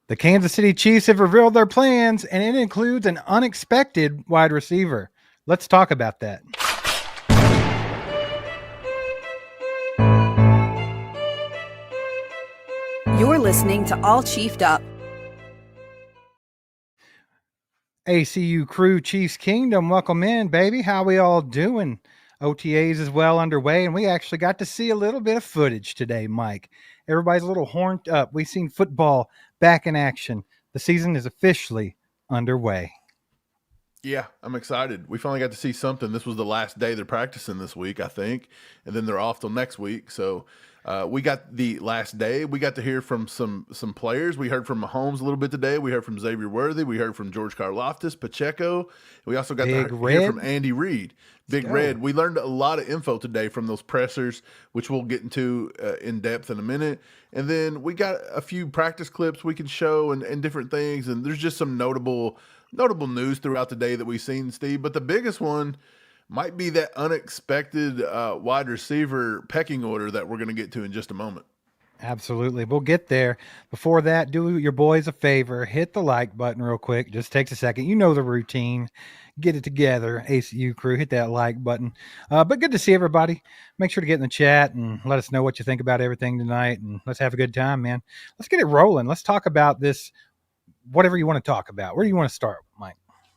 The Kansas City Chiefs have revealed their plans, and it includes an unexpected wide receiver. Let's talk about that. You're listening to All Chiefed Up. ACU Crew Chiefs Kingdom, welcome in, baby. How we all doing? OTAs is well underway, and we actually got to see a little bit of footage today, Mike. Everybody's a little horned up. We've seen football back in action. The season is officially underway. Yeah, I'm excited. We finally got to see something. This was the last day they're practicing this week, I think, and then they're off till next week. So we got the last day. We got to hear from some players. We heard from Mahomes a little bit today. We heard from Xavier Worthy. We heard from George Karlaftis, Pacheco. We also got to hear from Andy Reid. Big Red. We learned a lot of info today from those pressers, which we'll get into in depth in a minute. And then we got a few practice clips we can show and different things. And there's just some notable news throughout the day that we've seen, Steve. But the biggest one might be that unexpected wide receiver pecking order that we're going to get to in just a moment. Absolutely. We'll get there. Before that, do your boys a favor. Hit the like button real quick. Just takes a second. You know the routine. Get it together, ACU Crew. Hit that like button. But good to see everybody. Make sure to get in the chat and let us know what you think about everything tonight. And let's have a good time, man. Let's get it rolling. Let's talk about this, whatever you want to talk about. Where do you want to start, Mike?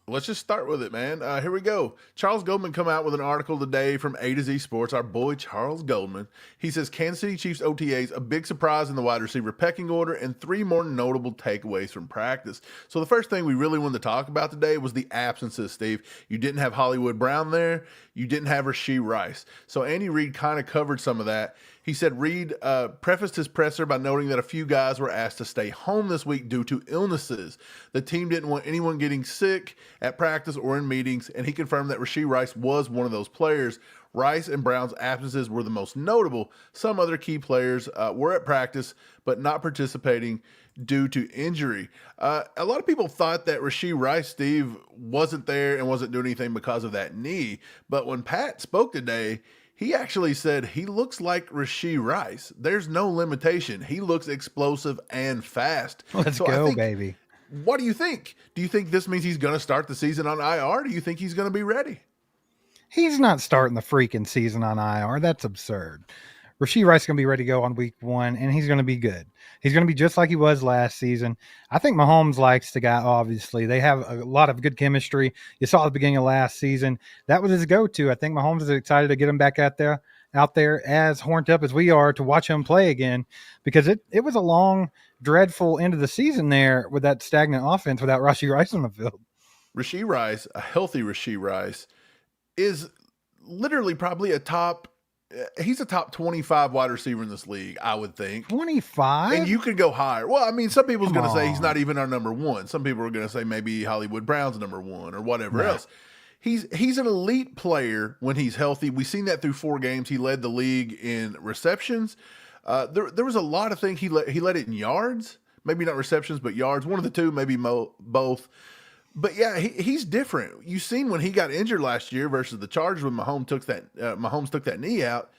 Let's just start with it, man. Here we go. Charles Goldman come out with an article today from A to Z Sports, our boy Charles Goldman. He says Kansas City Chiefs OTAs, a big surprise in the wide receiver pecking order, and 3 more notable takeaways from practice. So the first thing we really wanted to talk about today was the absences, Steve. You didn't have Hollywood Brown there. You didn't have Rashee Rice. So Andy Reid kind of covered some of that. He said Reid prefaced his presser by noting that a few guys were asked to stay home this week due to illnesses. The team didn't want anyone getting sick at practice or in meetings, and he confirmed that Rashee Rice was one of those players. Rice and Brown's absences were the most notable. Some other key players were at practice, but not participating due to injury. A lot of people thought that Rashee Rice, Steve, wasn't there and wasn't doing anything because of that knee. But when Pat spoke today, he actually said he looks like Rashee Rice. There's no limitation. He looks explosive and fast. Let's go, baby. What do you think? Do you think this means he's going to start the season on IR? Do you think he's going to be ready? He's not starting the freaking season on IR. That's absurd. Rashee Rice is going to be ready to go on week 1, and he's going to be good. He's going to be just like he was last season. I think Mahomes likes the guy, obviously. They have a lot of good chemistry. You saw at the beginning of last season. That was his go-to. I think Mahomes is excited to get him back out there as horned up as we are to watch him play again, because it was a long, dreadful end of the season there with that stagnant offense without Rashee Rice on the field. Rashee Rice, a healthy Rashee Rice, is literally probably he's a top 25 wide receiver in this league, I would think. 25? And you could go higher. Well, I mean, some people's going to say he's not even our number 1. Some people are going to say maybe Hollywood Brown's number 1 or whatever else. He's an elite player when he's healthy. We've seen that through 4 games. He led the league in receptions. There was a lot of things. He led it in yards. Maybe not receptions, but yards. One of the two, maybe both. But yeah, he's different. You've seen when he got injured last year versus the Chargers when Mahomes took that knee out.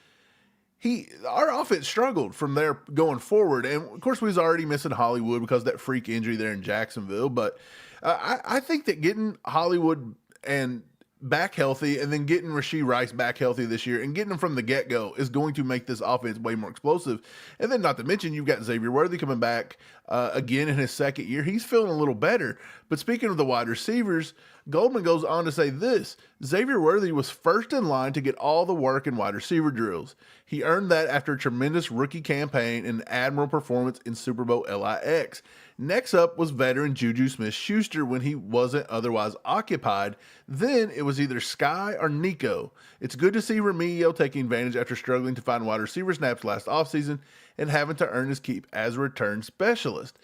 Our offense struggled from there going forward, and of course we was already missing Hollywood because of that freak injury there in Jacksonville. But I think that getting Hollywood and back healthy, and then getting Rashee Rice back healthy this year and getting him from the get-go is going to make this offense way more explosive. And then not to mention, you've got Xavier Worthy coming back again in his second year. He's feeling a little better. But speaking of the wide receivers, Goldman goes on to say this: Xavier Worthy was first in line to get all the work in wide receiver drills. He earned that after a tremendous rookie campaign and admirable performance in Super Bowl LIX. Next up was veteran Juju Smith-Schuster when he wasn't otherwise occupied. Then it was either Skyy or Nico. It's good to see Remigio taking advantage after struggling to find wide receiver snaps last offseason and having to earn his keep as a return specialist.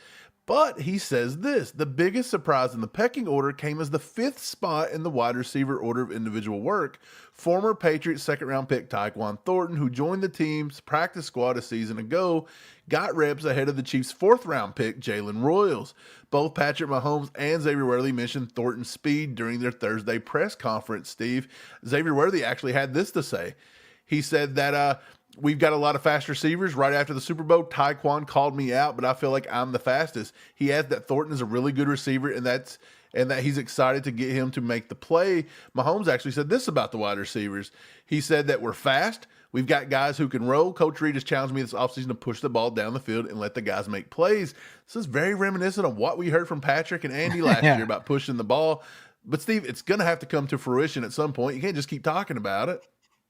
But he says this: the biggest surprise in the pecking order came as the 5th spot in the wide receiver order of individual work. Former Patriots second-round pick Tyquan Thornton, who joined the team's practice squad a season ago, got reps ahead of the Chiefs' 4th-round pick Jalen Royals. Both Patrick Mahomes and Xavier Worthy mentioned Thornton's speed during their Thursday press conference, Steve. Xavier Worthy actually had this to say. He said that We've got a lot of fast receivers. Right after the Super Bowl, Tyquan called me out, but I feel like I'm the fastest. He adds that Thornton is a really good receiver, and that he's excited to get him to make the play. Mahomes actually said this about the wide receivers. He said that we're fast. We've got guys who can roll. Coach Reed has challenged me this offseason to push the ball down the field and let the guys make plays. This is very reminiscent of what we heard from Patrick and Andy last year about pushing the ball. But, Steve, it's going to have to come to fruition at some point. You can't just keep talking about it.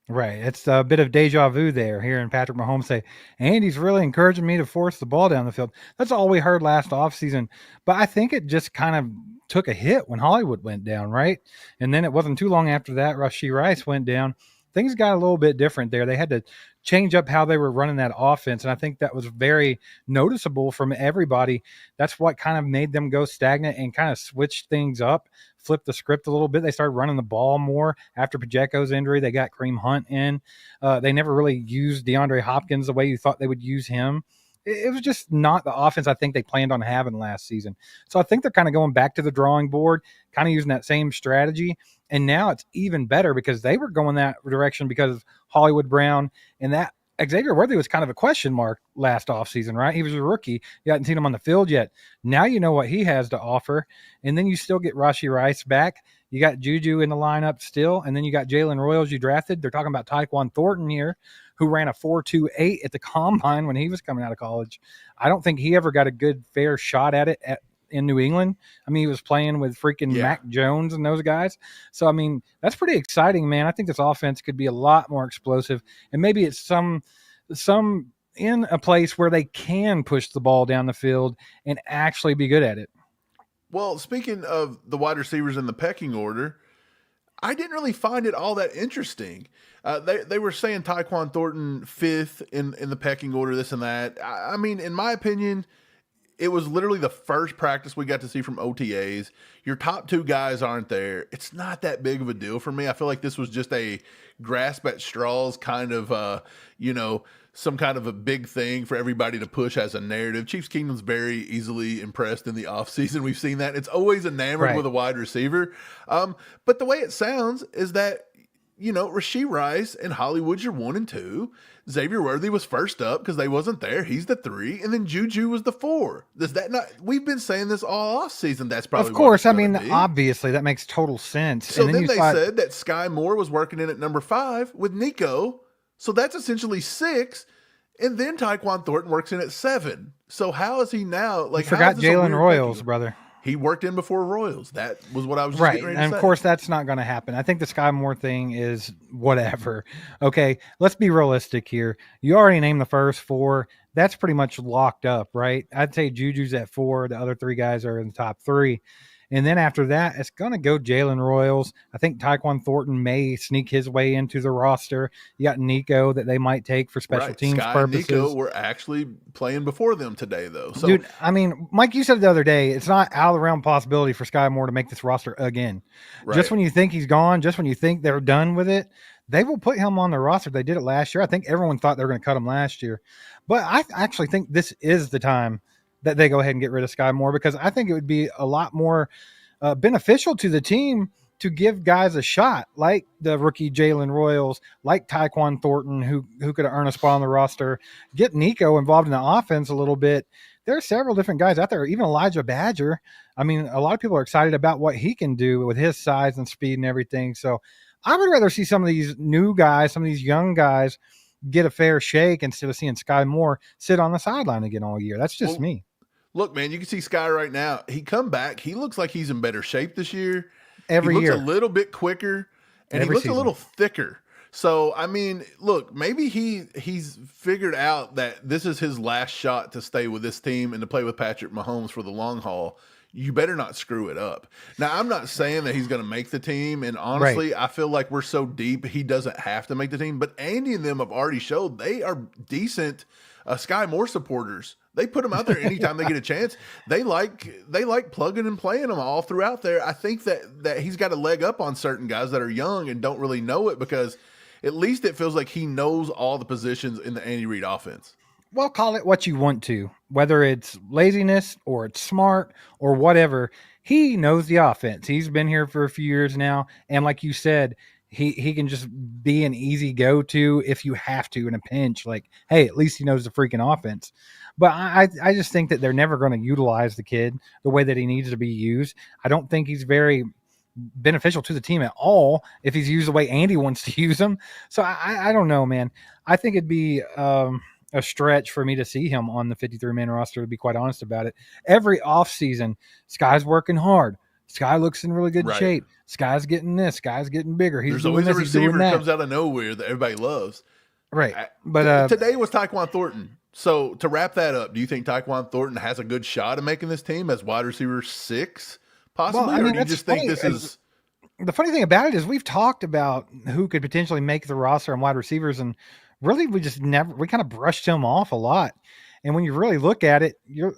Right. It's a bit of deja vu there, hearing Patrick Mahomes say, Andy's really encouraging me to force the ball down the field. That's all we heard last offseason. But I think it just kind of took a hit when Hollywood went down, right? And then it wasn't too long after that, Rashee Rice went down. Things got a little bit different there. They had to change up how they were running that offense, and I think that was very noticeable from everybody. That's what kind of made them go stagnant and kind of switch things up, flip the script a little bit. They started running the ball more after Pacheco's injury. They got Kareem Hunt in. They never really used DeAndre Hopkins the way you thought they would use him. It was just not the offense I think they planned on having last season. So I think they're kind of going back to the drawing board, kind of using that same strategy. And now it's even better because they were going that direction because of Hollywood Brown, and that Xavier Worthy was kind of a question mark last offseason, right? He was a rookie. You hadn't seen him on the field yet. Now you know what he has to offer. And then you still get Rashee Rice back. You got Juju in the lineup still. And then you got Jalen Royals you drafted. They're talking about Tyquan Thornton here, who ran a 4.28 at the combine when he was coming out of college. I don't think he ever got a good, fair shot at it in New England. I mean, he was playing with freaking Mac Jones and those guys. So, I mean, that's pretty exciting, man. I think this offense could be a lot more explosive. And maybe it's some in a place where they can push the ball down the field and actually be good at it. Well, speaking of the wide receivers in the pecking order, I didn't really find it all that interesting. They were saying Tyquan Thornton fifth in the pecking order, this and that. I mean, in my opinion, it was literally the first practice we got to see from OTAs. Your top two guys aren't there. It's not that big of a deal for me. I feel like this was just a grasp at straws kind of, some kind of a big thing for everybody to push as a narrative. Chiefs Kingdom's very easily impressed in the offseason. We've seen that. It's always enamored with a wide receiver. But the way it sounds is that, Rashee Rice and Hollywood's your 1 and 2. Xavier Worthy was first up because they wasn't there. He's the 3. And then Juju was the 4. Does that not? We've been saying this all off season. That's probably of course. I mean, obviously that makes total sense. So then they said that Skyy Moore was working in at number 5 with Nico. So that's essentially 6. And then Tyquan Thornton works in at 7. So how is he now? Like, you forgot Jalen Royals, brother. He worked in before Royals. That was what I was just getting ready to say. And of course, that's not going to happen. I think the Skyy Moore thing is whatever. Okay, let's be realistic here. You already named the first 4. That's pretty much locked up, right? I'd say Juju's at 4. The other 3 guys are in the top 3. And then after that, it's going to go Jalen Royals. I think Tyquan Thornton may sneak his way into the roster. You got Nico that they might take for special teams Skyy purposes. And Nico were actually playing before them today, though. So, dude, I mean, Mike, you said the other day, it's not out of the realm possibility for Skyy Moore to make this roster again. Right. Just when you think he's gone, just when you think they're done with it, they will put him on the roster. They did it last year. I think everyone thought they were going to cut him last year. But I actually think this is the time that they go ahead and get rid of Skyy Moore, because I think it would be a lot more beneficial to the team to give guys a shot, like the rookie Jalen Royals, like Tyquan Thornton, who could earn a spot on the roster. Get Nico involved in the offense a little bit. There are several different guys out there, even Elijah Badger. I mean, a lot of people are excited about what he can do with his size and speed and everything. So I would rather see some of these new guys, some of these young guys get a fair shake instead of seeing Skyy Moore sit on the sideline again all year. That's just me. Look, man, you can see Skyy right now. He come back. He looks like he's in better shape this year. He looks a little bit quicker, and he looks a little thicker. So, I mean, look, maybe he's figured out that this is his last shot to stay with this team and to play with Patrick Mahomes for the long haul. You better not screw it up. Now, I'm not saying that he's going to make the team, and honestly, I feel like we're so deep he doesn't have to make the team. But Andy and them have already showed they are decent Skyy Moore supporters. They put him out there anytime they get a chance. They like plugging and playing them all throughout there. I think that he's got a leg up on certain guys that are young and don't really know it, because at least it feels like he knows all the positions in the Andy Reid offense. Well, call it what you want to, whether it's laziness or it's smart or whatever. He knows the offense. He's been here for a few years now. And like you said, He can just be an easy go-to if you have to in a pinch. Like, hey, at least he knows the freaking offense. But I just think that they're never going to utilize the kid the way that he needs to be used. I don't think he's very beneficial to the team at all if he's used the way Andy wants to use him. So I don't know, man. I think it'd be a stretch for me to see him on the 53-man roster, to be quite honest about it. Every offseason, Skyy's working hard. Skyy looks in really good shape. Skyy's getting this. Skyy's getting bigger. He's There's doing always this, a he's doing receiver that that. comes out of nowhere that everybody loves. Right. But today was Tyquan Thornton. So to wrap that up, do you think Tyquan Thornton has a good shot at making this team as wide receiver 6, possibly? Well, I mean, or do you just think this is... The funny thing about it is we've talked about who could potentially make the roster and wide receivers, and really we kind of brushed him off a lot. And when you really look at it, you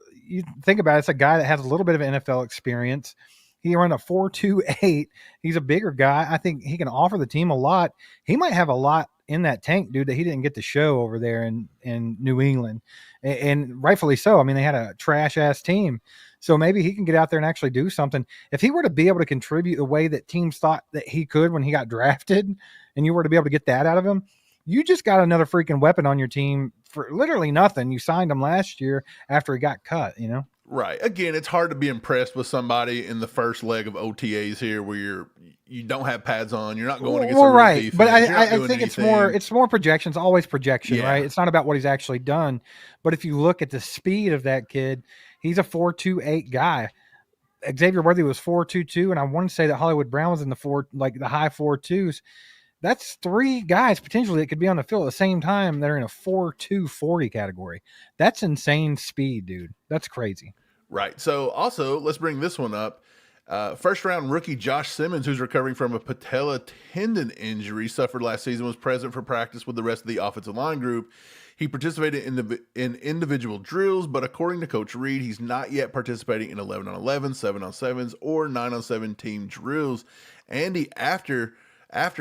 think about it, it's a guy that has a little bit of NFL experience. He ran a 4.28. He's a bigger guy. I think he can offer the team a lot. He might have a lot in that tank, dude, that he didn't get to show over there in New England. And rightfully so. I mean, they had a trash ass team. So maybe he can get out there and actually do something. If he were to be able to contribute the way that teams thought that he could when he got drafted, and you were to be able to get that out of him, you just got another freaking weapon on your team for literally nothing. You signed him last year after he got cut, you know? Right. Again, it's hard to be impressed with somebody in the first leg of OTAs here where you don't have pads on. You're not going against a real defense. But I think it's more projections, always projection, right? It's not about what he's actually done. But if you look at the speed of that kid, he's a 4.28 guy. Xavier Worthy was 4.22, and I want to say that Hollywood Brown was in the high 4.2s. That's 3 guys potentially that could be on the field at the same time that are in a 4.2 40 category. That's insane speed, dude. That's crazy. Right. So also, let's bring this one up. First round rookie Josh Simmons, who's recovering from a patella tendon injury suffered last season, was present for practice with the rest of the offensive line group. He participated in individual drills, but according to Coach Reed, he's not yet participating in 11-on-11, 7-on-7s, or 9-on-7 team drills. Andy, after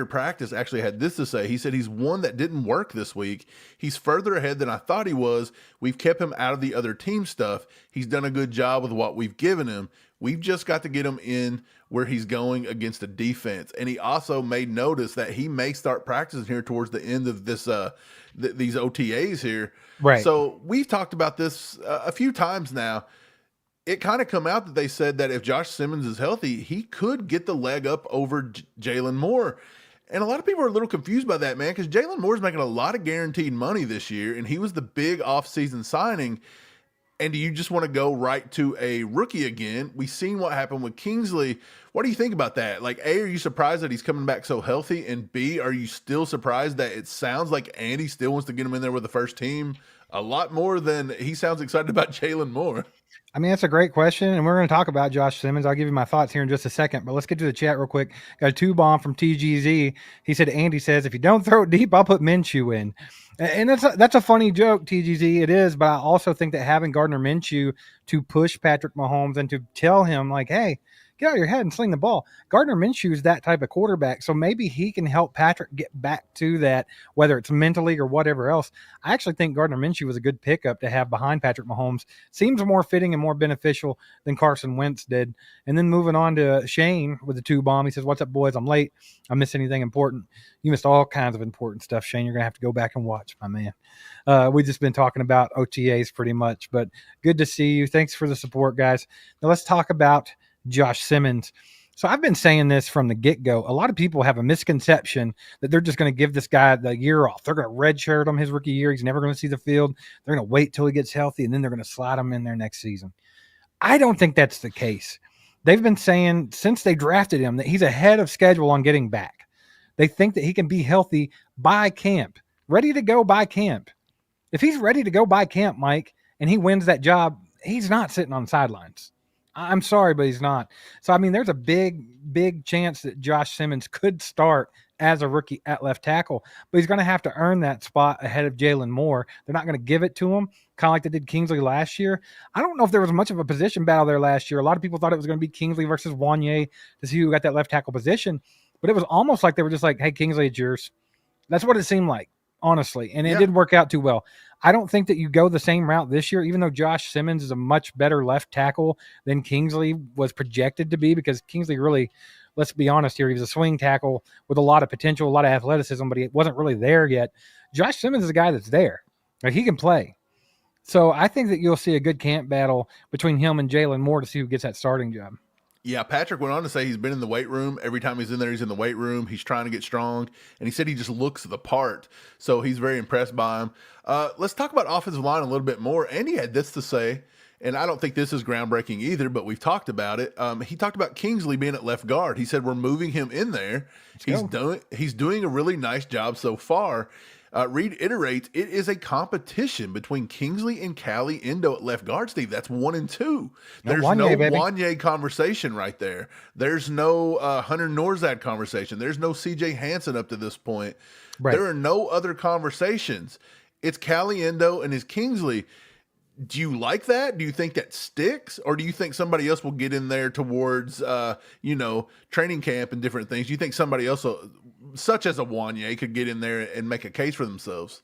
practice, actually had this to say. He said he's one that didn't work this week. He's further ahead than I thought he was. We've kept him out of the other team stuff. He's done a good job with what we've given him. We've just got to get him in where he's going against a defense. And he also made notice that he may start practicing here towards the end of this these OTAs here. Right. So we've talked about this a few times now. It kind of come out that they said that if Josh Simmons is healthy, he could get the leg up over Jalen Moore. And a lot of people are a little confused by that, man, because Jalen Moore's making a lot of guaranteed money this year, and he was the big offseason signing. And do you just want to go right to a rookie again? We've seen what happened with Kingsley. What do you think about that? Like, A, are you surprised that he's coming back so healthy? And B, are you still surprised that it sounds like Andy still wants to get him in there with the first team a lot more than he sounds excited about Jalen Moore? I mean, that's a great question, and we're going to talk about Josh Simmons. I'll give you my thoughts here in just a second, but let's get to the chat real quick. Got a 2-bomb from TGZ. He said, Andy says, if you don't throw it deep, I'll put Minshew in. And that's a funny joke, TGZ. It is, but I also think that having Gardner Minshew to push Patrick Mahomes and to tell him, like, hey, get out of your head and sling the ball. Gardner Minshew is that type of quarterback, so maybe he can help Patrick get back to that, whether it's mentally or whatever else. I actually think Gardner Minshew was a good pickup to have behind Patrick Mahomes. Seems more fitting and more beneficial than Carson Wentz did. And then moving on to Shane with the 2-bomb. He says, what's up, boys? I'm late. I missed anything important? You missed all kinds of important stuff, Shane. You're going to have to go back and watch, my man. We've just been talking about OTAs pretty much, but good to see you. Thanks for the support, guys. Now let's talk about Josh Simmons. So I've been saying this from the get-go. A lot of people have a misconception that they're just going to give this guy the year off. They're going to redshirt him his rookie year. He's never going to see the field. They're going to wait till he gets healthy, and then they're going to slide him in there next season. I don't think that's the case. They've been saying since they drafted him that he's ahead of schedule on getting back. They think that he can be healthy by camp, ready to go by camp. If he's ready to go by camp, Mike, and he wins that job, he's not sitting on the sidelines. I'm sorry, but he's not. So, I mean, there's a big chance that Josh Simmons could start as a rookie at left tackle, but he's going to have to earn that spot ahead of Jalen Moore. They're not going to give it to him, kind of like they did Kingsley last year. I don't know if there was much of a position battle there last year. A lot of people thought it was going to be Kingsley versus Wanye to see who got that left tackle position, but it was almost like they were just like, hey, Kingsley, it's yours. That's what it seemed like, honestly, and it didn't work out too well. I don't think that you go the same route this year, even though Josh Simmons is a much better left tackle than Kingsley was projected to be, because Kingsley really let's be honest here, he was a swing tackle with a lot of potential, a lot of athleticism, but he wasn't really there yet. Josh Simmons is a guy that's there. Like, he can play. So I think that you'll see a good camp battle between him and Jalen Moore to see who gets that starting job. Yeah, Patrick went on to say he's been in the weight room. Every time he's in there, he's in the weight room. He's trying to get strong. And he said he just looks the part. So he's very impressed by him. Let's talk about offensive line a little bit more. And he had this to say, and I don't think this is groundbreaking either, but we've talked about it. He talked about Kingsley being at left guard. He said, we're moving him in there. He's doing a really nice job so far. Reed iterates, it is a competition between Kingsley and Callie Endo at left guard, Steve. That's 1 and 2. There's no Wanye conversation right there. There's no Hunter Norzad conversation. There's no CJ Hansen up to this point. Right. There are no other conversations. It's Callie Endo and his Kingsley. Do you like that? Do you think that sticks? Or do you think somebody else will get in there towards, training camp and different things? Do you think somebody else, such as a Wanye, could get in there and make a case for themselves?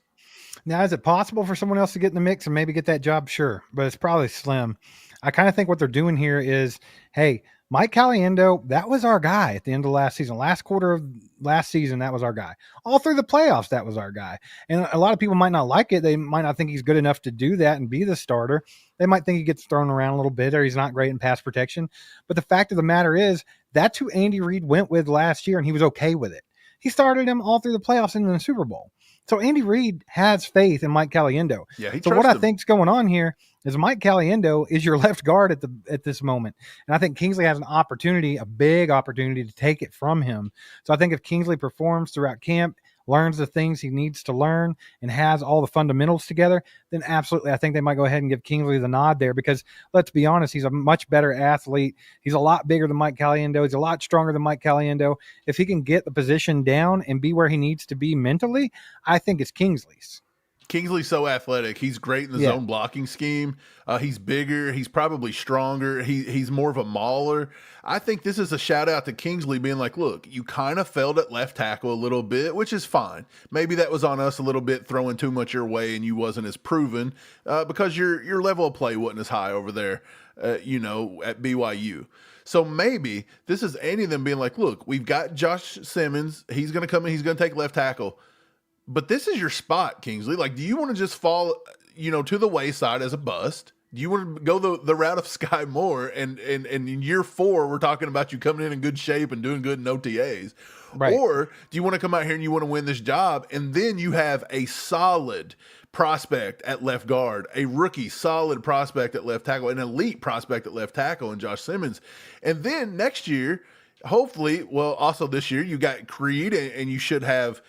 Now, is it possible for someone else to get in the mix and maybe get that job? Sure, but it's probably slim. I kind of think what they're doing here is, hey, Mike Caliendo, that was our guy at the end of last season. Last quarter of last season, that was our guy. All through the playoffs, that was our guy. And a lot of people might not like it. They might not think he's good enough to do that and be the starter. They might think he gets thrown around a little bit or he's not great in pass protection. But the fact of the matter is, that's who Andy Reid went with last year, and he was okay with it. He started him all through the playoffs and in the Super Bowl. So Andy Reid has faith in Mike Caliendo. Yeah, so what I think's going on here is Mike Caliendo is your left guard at this moment. And I think Kingsley has an opportunity, a big opportunity to take it from him. So I think if Kingsley performs throughout camp, learns the things he needs to learn, and has all the fundamentals together, then absolutely, I think they might go ahead and give Kingsley the nod there because, let's be honest, he's a much better athlete. He's a lot bigger than Mike Caliendo. He's a lot stronger than Mike Caliendo. If he can get the position down and be where he needs to be mentally, I think it's Kingsley's. Kingsley's so athletic. He's great in the zone blocking scheme. He's bigger. He's probably stronger. He's more of a mauler. I think this is a shout out to Kingsley being like, look, you kind of failed at left tackle a little bit, which is fine. Maybe that was on us a little bit, throwing too much your way and you wasn't as proven because your level of play wasn't as high over there, at BYU. So maybe this is any of them being like, look, we've got Josh Simmons. He's going to come in. He's going to take left tackle. But this is your spot, Kingsley. Like, do you want to just fall, to the wayside as a bust? Do you want to go the route of Skyy Moore? And in year 4, we're talking about you coming in good shape and doing good in OTAs. Right. Or do you want to come out here and you want to win this job, and then you have a solid prospect at left guard, a rookie solid prospect at left tackle, an elite prospect at left tackle in Josh Simmons. And then next year, hopefully, also this year, you got Creed, and you should have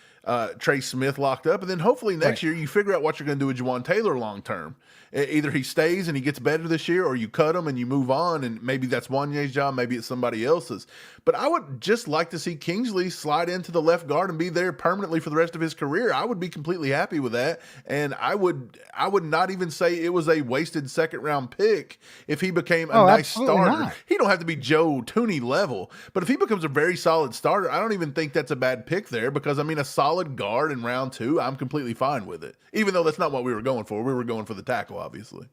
Trey Smith locked up, and then hopefully next year you figure out what you're going to do with Juwan Taylor long term. Either he stays and he gets better this year, or you cut him and you move on, and maybe that's Wanye's job, maybe it's somebody else's. But I would just like to see Kingsley slide into the left guard and be there permanently for the rest of his career. I would be completely happy with that, and I would not even say it was a wasted second round pick if he became a nice starter. Not. He don't have to be Joe Tooney level, but if he becomes a very solid starter, I don't even think that's a bad pick there because, a solid guard in round 2, I'm completely fine with it, even though that's not what we were going for. We were going for the tackle, obviously.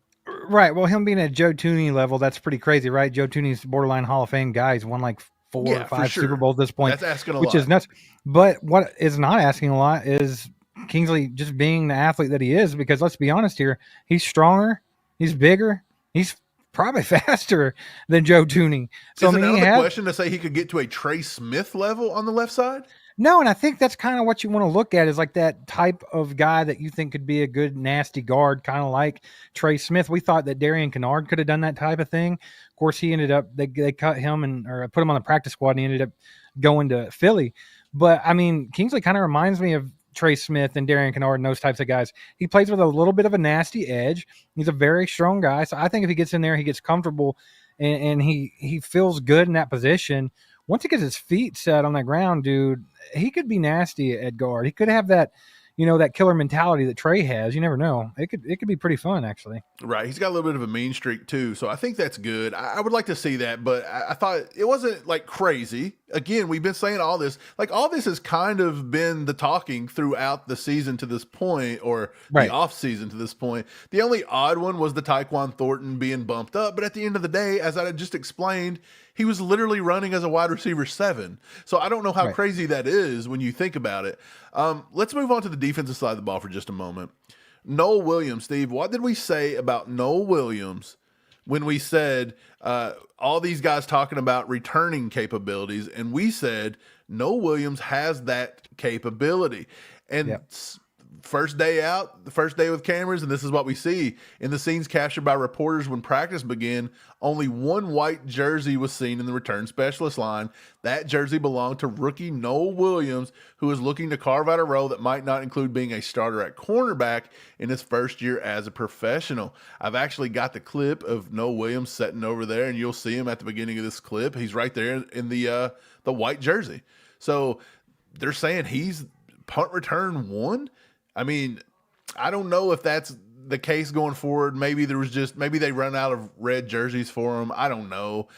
Right. Well, him being at Joe Tooney level, that's pretty crazy, right? Joe Tooney's borderline Hall of Fame guy. He's won like 4 or 5 Super Bowls at this point. That's asking a lot. Which is nuts. But what is not asking a lot is Kingsley just being the athlete that he is, because let's be honest here, he's stronger, he's bigger, he's probably faster than Joe Tooney. So, is it another question to say he could get to a Trey Smith level on the left side? No, and I think that's kind of what you want to look at is like that type of guy that you think could be a good, nasty guard, kind of like Trey Smith. We thought that Darian Kennard could have done that type of thing. Of course, he ended up, they cut him or put him on the practice squad, and he ended up going to Philly. But, Kingsley kind of reminds me of Trey Smith and Darian Kennard and those types of guys. He plays with a little bit of a nasty edge. He's a very strong guy. So I think if he gets in there, he gets comfortable and he feels good in that position. Once he gets his feet set on that ground, dude, he could be nasty at guard. He could have that, that killer mentality that Trey has. You never know. It could be pretty fun, actually. Right. He's got a little bit of a mean streak, too. So I think that's good. I would like to see that, but I thought it wasn't, like, crazy. Again, we've been saying all this. Like, all this has kind of been the talking throughout the season to this point, or the off-season to this point. The only odd one was the Tyquan Thornton being bumped up. But at the end of the day, as I just explained, he was literally running as a wide receiver 7. So I don't know how Right. crazy that is when you think about it. Let's move on to the defensive side of the ball for just a moment. Noel Williams, Steve, what did we say about Noel Williams when we said all these guys talking about returning capabilities, and we said Noel Williams has that capability? And Yep. first day out, the first day with cameras, and this is what we see in the scenes captured by reporters when practice began. Only one white jersey was seen in the return specialist line. That jersey belonged to rookie Noel Williams, who is looking to carve out a role that might not include being a starter at cornerback in his first year as a professional. I've actually got the clip of Noel Williams sitting over there, and you'll see him at the beginning of this clip. He's right there in the white jersey. So they're saying he's punt return 1. I mean, I don't know if that's the case going forward. Maybe they run out of red jerseys for him. I don't know.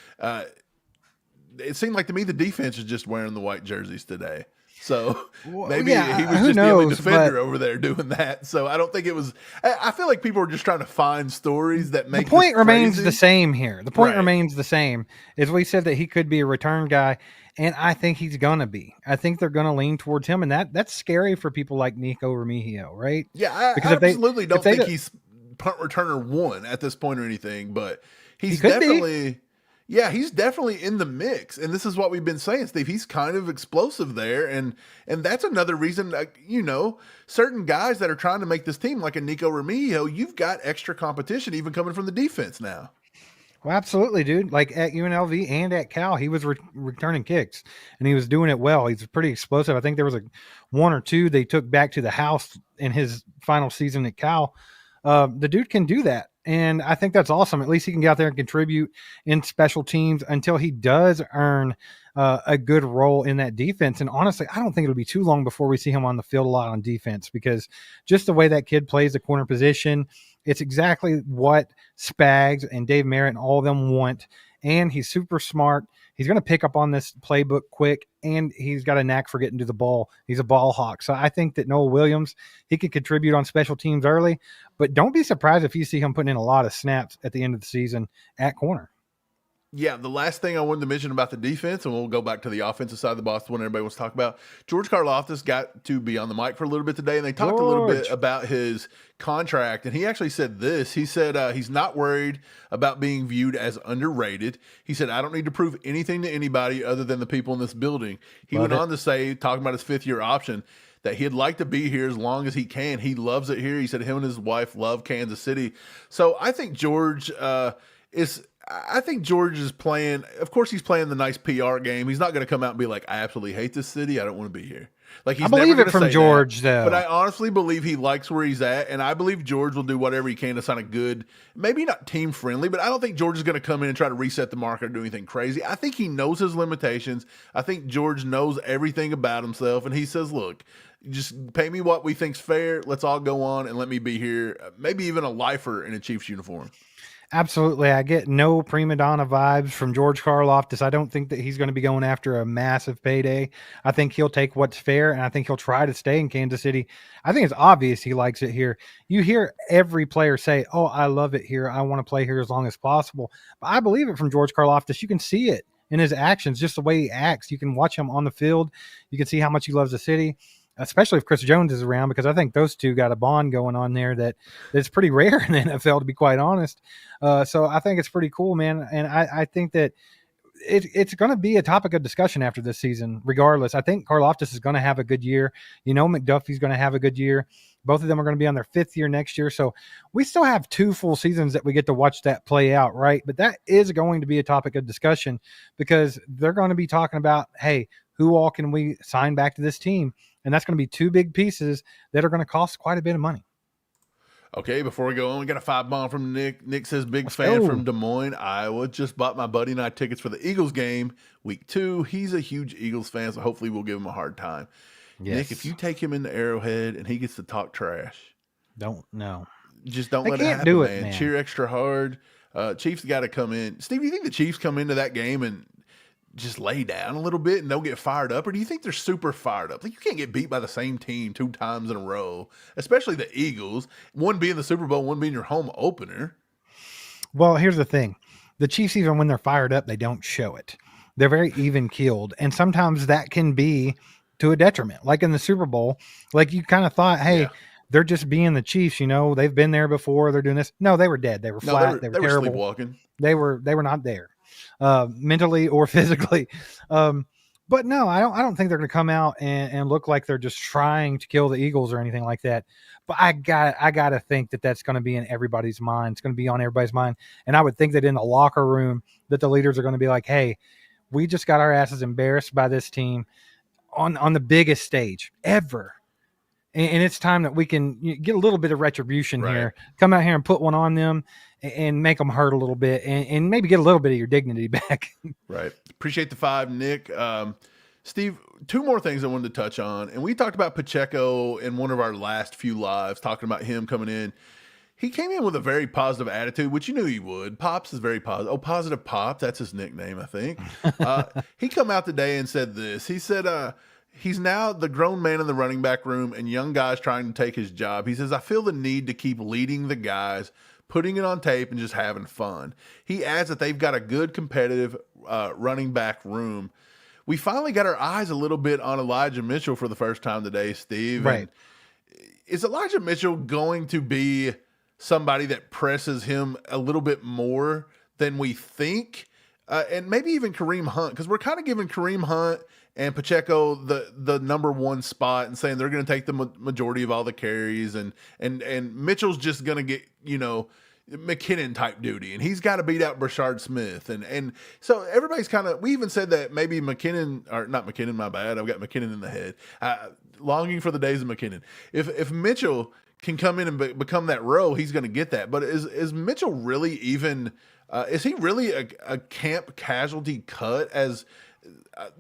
It seemed like to me the defense is just wearing the white jerseys today. So maybe he was just the only defender over there doing that. So I don't think it was. I feel like people are just trying to find stories that make the point remains crazy. the same here. The point Right. remains the same. Is we said that he could be a return guy, and I think he's gonna be. I think they're gonna lean towards him, and that's scary for people like Nico Remigio, right? Yeah, I absolutely don't think he's punt returner 1 at this point or anything, but he's definitely. Yeah, he's definitely in the mix, and this is what we've been saying, Steve. He's kind of explosive there, and that's another reason, certain guys that are trying to make this team, like a Nico Remigio, you've got extra competition even coming from the defense now. Well, absolutely, dude. Like at UNLV and at Cal, he was returning kicks, and he was doing it well. He's pretty explosive. I think there was one or two they took back to the house in his final season at Cal. The dude can do that. And I think that's awesome. At least he can get out there and contribute in special teams until he does earn a good role in that defense. And honestly, I don't think it'll be too long before we see him on the field a lot on defense, because just the way that kid plays the corner position, it's exactly what Spags and Dave Merritt and all of them want. And he's super smart. He's going to pick up on this playbook quick, and he's got a knack for getting to the ball. He's a ball hawk. So I think that Noel Williams, he could contribute on special teams early, but don't be surprised if you see him putting in a lot of snaps at the end of the season at corner. Yeah, the last thing I wanted to mention about the defense, and we'll go back to the offensive side of the ball, the one everybody wants to talk about. George Karlaftis got to be on the mic for a little bit today, and they talked a little bit about his contract, and he actually said this. He said he's not worried about being viewed as underrated. He said, I don't need to prove anything to anybody other than the people in this building. He went on to say, talking about his fifth-year option, that he'd like to be here as long as he can. He loves it here. He said him and his wife love Kansas City. So I think George is playing, of course he's playing the nice PR game. He's not going to come out and be like, I absolutely hate this city. I don't want to be here. Like, he's I believe never it from George, though. But I honestly believe he likes where he's at, and I believe George will do whatever he can to sign a good, maybe not team friendly, but I don't think George is going to come in and try to reset the market or do anything crazy. I think he knows his limitations. I think George knows everything about himself, and he says, look, just pay me what we think's fair. Let's all go on and let me be here. Maybe even a lifer in a Chiefs uniform. Absolutely. I get no prima donna vibes from George Karlaftis. I don't think that he's going to be going after a massive payday. I think he'll take what's fair, and I think he'll try to stay in Kansas City. I think it's obvious he likes it here. You hear every player say, oh, I love it here. I want to play here as long as possible. But I believe it from George Karlaftis. You can see it in his actions, just the way he acts. You can watch him on the field. You can see how much he loves the city, especially if Chris Jones is around, because I think those two got a bond going on there that's pretty rare in the NFL, to be quite honest. So I think it's pretty cool, man. And I think that it's going to be a topic of discussion after this season, regardless. I think Karlaftis is going to have a good year. McDuffie's going to have a good year. Both of them are going to be on their fifth year next year. So we still have 2 full seasons that we get to watch that play out, right? But that is going to be a topic of discussion, because they're going to be talking about, hey, who all can we sign back to this team? And that's going to be 2 big pieces that are going to cost quite a bit of money. Okay, before we go on, we got a 5-bomb from Nick. Nick says, big fan from Des Moines, Iowa. Just bought my buddy and I tickets for the Eagles game week 2. He's a huge Eagles fan, so hopefully we'll give him a hard time. Yes. Nick, if you take him into Arrowhead and he gets to talk trash, just don't let it happen, man. Cheer extra hard. Chiefs got to come in. Steve, do you think the Chiefs come into that game and just lay down a little bit and they'll get fired up? Or do you think they're super fired up? Like, you can't get beat by the same team 2 times in a row, especially the Eagles, one being the Super Bowl, one being your home opener. Well, here's the thing. the Chiefs, even when they're fired up, they don't show it. They're very even keeled. And sometimes that can be to a detriment. Like in the Super Bowl, like you kind of thought, hey, Yeah. they're just being the Chiefs, they've been there before, they're doing this. No, they were dead. They were No, they flat, were they were they were terrible. sleepwalking. They were not there, mentally or physically. But no, I don't think they're going to come out and look like they're just trying to kill the Eagles or anything like that. But I got to think that that's going to be in everybody's mind. It's going to be on everybody's mind, and I would think that in the locker room that the leaders are going to be like, "Hey, we just got our asses embarrassed by this team on the biggest stage ever." And it's time that we can get a little bit of retribution Right. here. Come out here and put one on them and make them hurt a little bit and maybe get a little bit of your dignity back. Right. Appreciate the 5, Nick. Steve, 2 more things I wanted to touch on. And we talked about Pacheco in one of our last few lives, talking about him coming in. He came in with a very positive attitude, which you knew he would. Pops is very positive. Oh, Positive Pop. That's his nickname, I think. He come out today and said this. He said, he's now the grown man in the running back room and young guys trying to take his job. He says, I feel the need to keep leading the guys, putting it on tape and just having fun. He adds that they've got a good competitive running back room. We finally got our eyes a little bit on Elijah Mitchell for the first time today, Steve. Right. And is Elijah Mitchell going to be somebody that presses him a little bit more than we think? And maybe even Kareem Hunt, because we're kind of giving Kareem Hunt and Pacheco the number 1 spot and saying they're going to take the majority of all the carries, and Mitchell's just going to get, McKinnon type duty, and he's got to beat out Brashard Smith. And so everybody's kind of, we even said that maybe McKinnon, or not McKinnon, my bad, I've got McKinnon in the head. Longing for the days of McKinnon. If Mitchell can come in and become that row, he's going to get that. But is Mitchell really even, is he really a camp casualty cut, as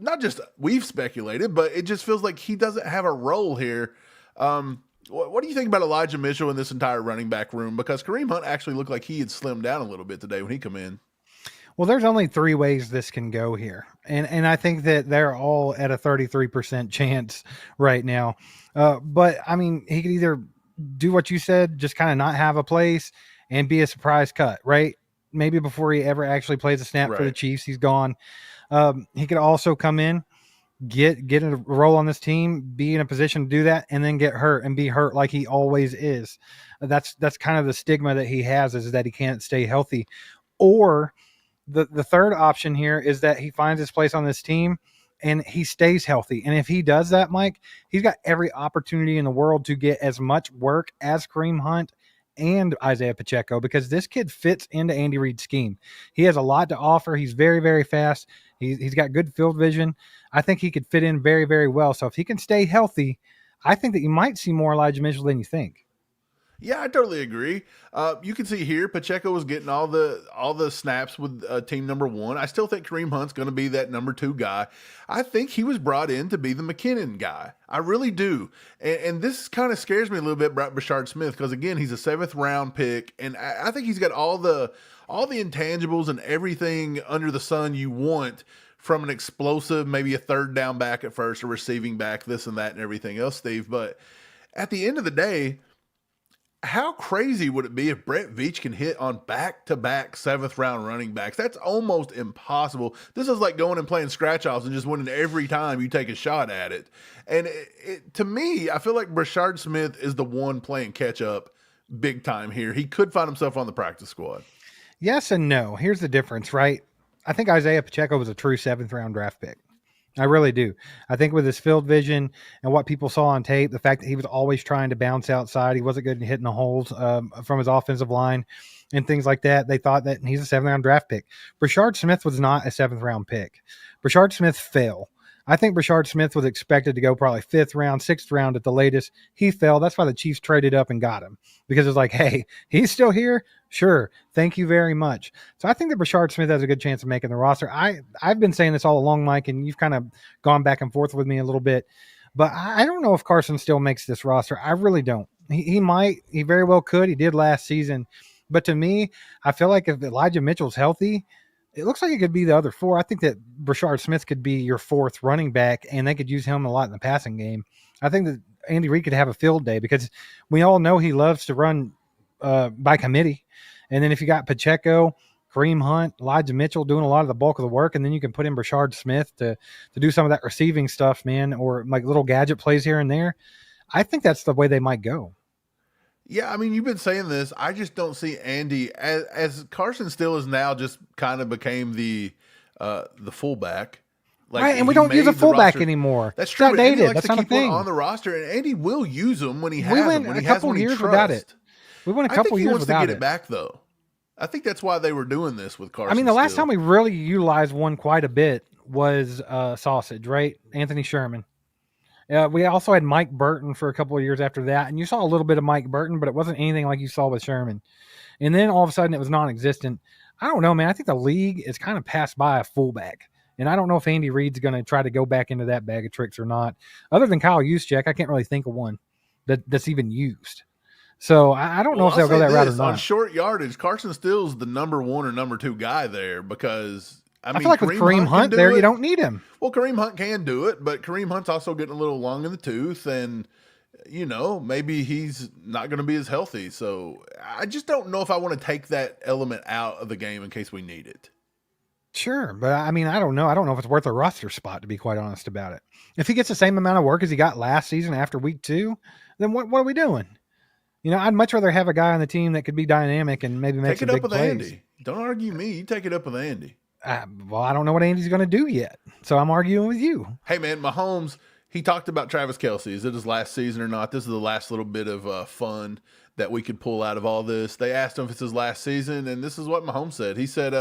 not just we've speculated, but it just feels like he doesn't have a role here. What do you think about Elijah Mitchell in this entire running back room? Because Kareem Hunt actually looked like he had slimmed down a little bit today when he come in. Well, there's only 3 ways this can go here. And I think that they're all at a 33% chance right now. But I mean, he could either do what you said, just kind of not have a place and be a surprise cut, right? Maybe before he ever actually plays a snap for the Chiefs, he's gone. He could also come in, get a role on this team, be in a position to do that, and then get hurt and be hurt like he always is. That's kind of the stigma that he has, is that he can't stay healthy. Or the third option here is that he finds his place on this team and he stays healthy. And if he does that, Mike, he's got every opportunity in the world to get as much work as Kareem Hunt and Isaiah Pacheco, because this kid fits into Andy Reid's scheme. He has a lot to offer. He's very, very fast. He's got good field vision. I think he could fit in very, very well. So if he can stay healthy, I think that you might see more Elijah Mitchell than you think. Yeah, I totally agree. You can see here Pacheco was getting all the snaps with team number 1. I still think Kareem Hunt's going to be that number 2 guy. I think he was brought in to be the McKinnon guy. I really do. And this kind of scares me a little bit about Brashard Smith, because again, he's a 7th round pick, and I think he's got all the intangibles and everything under the sun you want from an explosive, maybe a 3rd down back at first, a receiving back, this and that and everything else, Steve. But at the end of the day, how crazy would it be if Brett Veach can hit on back-to-back 7th round running backs? That's almost impossible. This is like going and playing scratch-offs and just winning every time you take a shot at it. And to me, I feel like Brashard Smith is the one playing catch-up big time here. He could find himself on the practice squad. Yes and no. Here's the difference, right? I think Isaiah Pacheco was a true 7th round draft pick. I really do. I think with his field vision and what people saw on tape, the fact that he was always trying to bounce outside, he wasn't good at hitting the holes from his offensive line and things like that. They thought that he's a 7th round draft pick. Brashard Smith was not a 7th round pick. Brashard Smith fell. I think Brashard Smith was expected to go probably 5th round, 6th round at the latest. He fell. That's why the Chiefs traded up and got him, because it's like, hey, he's still here. Sure. Thank you very much. So I think that Brashard Smith has a good chance of making the roster. I've been saying this all along, Mike, and you've kind of gone back and forth with me a little bit, but I don't know if Carson still makes this roster. I really don't. He might. He very well could. He did last season. But to me, I feel like if Elijah Mitchell's healthy, it looks like it could be the other 4. I think that Brashard Smith could be your 4th running back, and they could use him a lot in the passing game. I think that Andy Reid could have a field day, because we all know he loves to run by committee. And then if you got Pacheco, Kareem Hunt, Elijah Mitchell doing a lot of the bulk of the work, and then you can put in Brashard Smith to do some of that receiving stuff, man, or like little gadget plays here and there. I think that's the way they might go. Yeah, I mean, you've been saying this. I just don't see Andy as Carson Steele is now just kind of became the fullback. Like, Right, and we he don't use a made the fullback roster. anymore. That's It's true. But Andy outdated. likes That's to not a keep one thing. on the roster, and Andy will use them when he has We them. went When a he has couple one he years trusts. without it. We went a I couple think he years wants to without get it back, though. I think that's why they were doing this with Carson. I mean, the last Steele. time we really utilized one quite a bit was Sausage, right? Anthony Sherman. We also had Mike Burton for a couple of years after that, and you saw a little bit of Mike Burton, but it wasn't anything like you saw with Sherman. And then all of a sudden it was non-existent. I don't know, man. I think the league is kind of passed by a fullback. And I don't know if Andy Reid's going to try to go back into that bag of tricks or not. Other than Kyle Juszczyk, I can't really think of one that's even used. So I don't know if they'll go that route or not. On short yardage, Carson Steele's the number 1 or number 2 guy there because I mean, feel like with Kareem Hunt there, you don't need him. Well, Kareem Hunt can do it, but Kareem Hunt's also getting a little long in the tooth, and maybe he's not going to be as healthy. So I just don't know if I want to take that element out of the game in case we need it. Sure, but I mean, I don't know. I don't know if it's worth a roster spot, to be quite honest about it. If he gets the same amount of work as he got last season after week 2, then what are we doing? I'd much rather have a guy on the team that could be dynamic and maybe make some big plays. Take it up with Andy. Don't argue me. You take it up with Andy. Well, I don't know what Andy's going to do yet, so I'm arguing with you. Hey, man, Mahomes, he talked about Travis Kelce. Is it his last season or not? This is the last little bit of fun that we could pull out of all this. They asked him if it's his last season, and this is what Mahomes said. He said,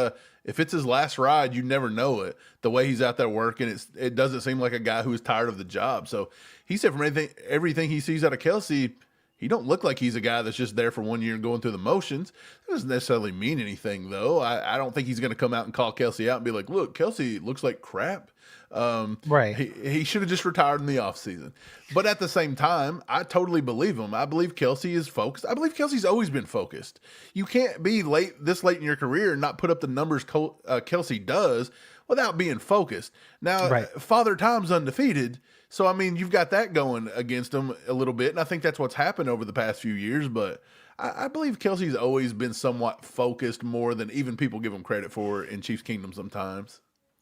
if it's his last ride, you never know it. The way he's out there working, it doesn't seem like a guy who is tired of the job. So he said from everything he sees out of Kelce, he don't look like he's a guy that's just there for 1 year and going through the motions. That doesn't necessarily mean anything, though. I don't think he's going to come out and call Kelce out and be like, look, Kelce looks like crap. Right. He should have just retired in the offseason. But at the same time, I totally believe him. I believe Kelce is focused. I believe Kelce's always been focused. You can't be this late in your career and not put up the numbers Kelce does without being focused. Now, right. Father Time's undefeated. So, I mean, you've got that going against him a little bit, and I think that's what's happened over the past few years, but I believe Kelce's always been somewhat focused more than even people give him credit for in Chiefs Kingdom sometimes.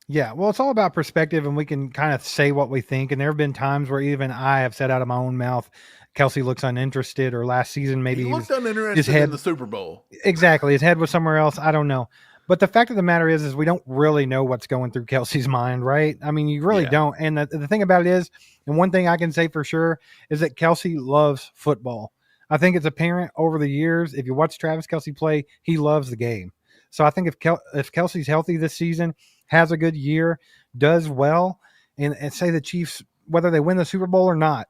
Yeah, well, it's all about perspective, and we can kind of say what we think, and there have been times where even I have said out of my own mouth, Kelce looks uninterested, or last season maybe he looked uninterested in the Super Bowl. Exactly, his head was somewhere else, I don't know. But the fact of the matter is we don't really know what's going through Kelce's mind, right? I mean, you really don't. And the thing about it is, and one thing I can say for sure, is that Kelce loves football. I think it's apparent over the years. If you watch Travis Kelce play, he loves the game. So I think if Kelce's healthy this season, has a good year, does well, and say the Chiefs, whether they win the Super Bowl or not,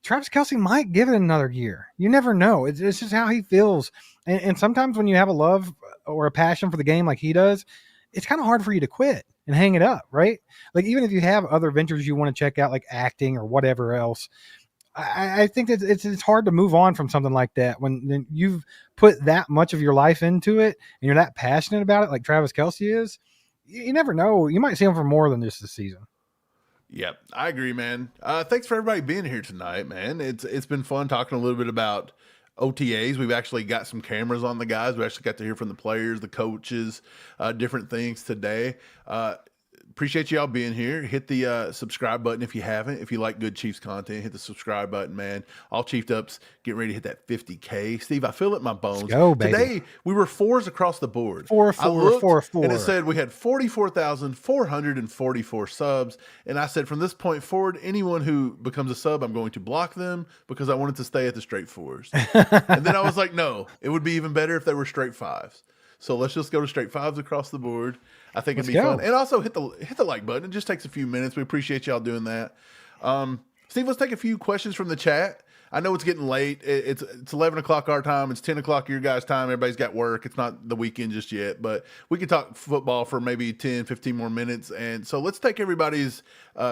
Travis Kelce might give it another year. You never know. It's just how he feels. And sometimes when you have a love or a passion for the game like he does, it's kind of hard for you to quit and hang it up, right? Like even if you have other ventures you want to check out, like acting or whatever else, I think that it's hard to move on from something like that when you've put that much of your life into it and you're that passionate about it like Travis Kelce is. You never know. You might see him for more than just this season. Yep, I agree, man. Thanks for everybody being here tonight, man. It's been fun talking a little bit about OTAs. We've actually got some cameras on the guys. We actually got to hear from the players, the coaches, different things today. Appreciate y'all being here. Hit the subscribe button if you haven't. If you like good Chiefs content, hit the subscribe button, man. All Chiefed Ups getting ready to hit that 50K. Steve, I feel it in my bones. Let's go, baby. Today, we were 4s across the board. 4. And it said we had 44,444 subs. And I said, from this point forward, anyone who becomes a sub, I'm going to block them because I wanted to stay at the straight 4s. And then I was like, no, it would be even better if they were straight 5s. So let's just go to straight 5s across the board. I think it'd be fun. And also hit the like button. It just takes a few minutes. We appreciate y'all doing that. Steve, let's take a few questions from the chat. I know it's getting late. It's 11 o'clock our time. It's 10 o'clock your guys' time. Everybody's got work. It's not the weekend just yet. But we can talk football for maybe 10, 15 more minutes. And so let's take everybody's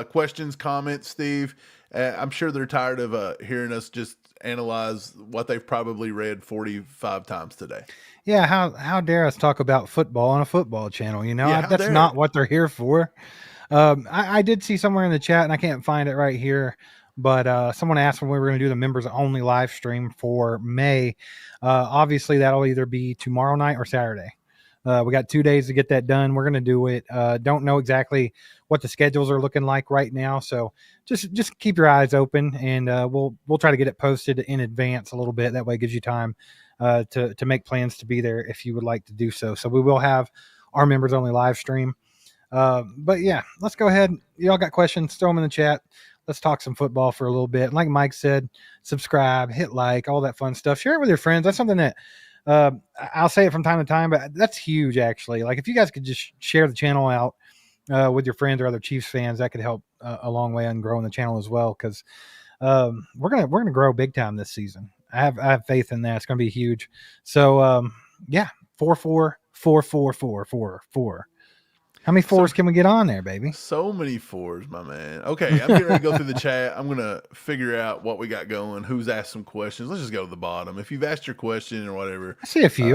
questions, comments, Steve. I'm sure they're tired of hearing us just analyze what they've probably read 45 times today. Yeah, how dare us talk about football on a football channel? That's dare not what they're here for. I did see somewhere in the chat, and I can't find it right here, but someone asked when we were going to do the members only live stream for May. Obviously, that'll either be tomorrow night or Saturday. We got 2 days to get that done. We're going to do it. Don't know exactly what the schedules are looking like right now, so just keep your eyes open, and we'll try to get it posted in advance a little bit. That way, it gives you time to make plans to be there if you would like to do so. So we will have our members only live stream. But yeah, let's go ahead. Y'all got questions? Throw them in the chat. Let's talk some football for a little bit. Like Mike said, subscribe, hit like, all that fun stuff. Share it with your friends. That's something that I'll say it from time to time, but that's huge actually. Like if you guys could just share the channel out with your friends or other Chiefs fans, that could help a long way on growing the channel as well. Because we're gonna grow big time this season. I have faith in that. It's gonna be huge. So yeah, 4-4-4-4-4-4-4. How many fours can we get on there, baby? So many fours, my man. Okay, I'm getting ready to go through the chat. I'm going to figure out what we got going, who's asked some questions. Let's just go to the bottom. If you've asked your question or whatever. I see a few.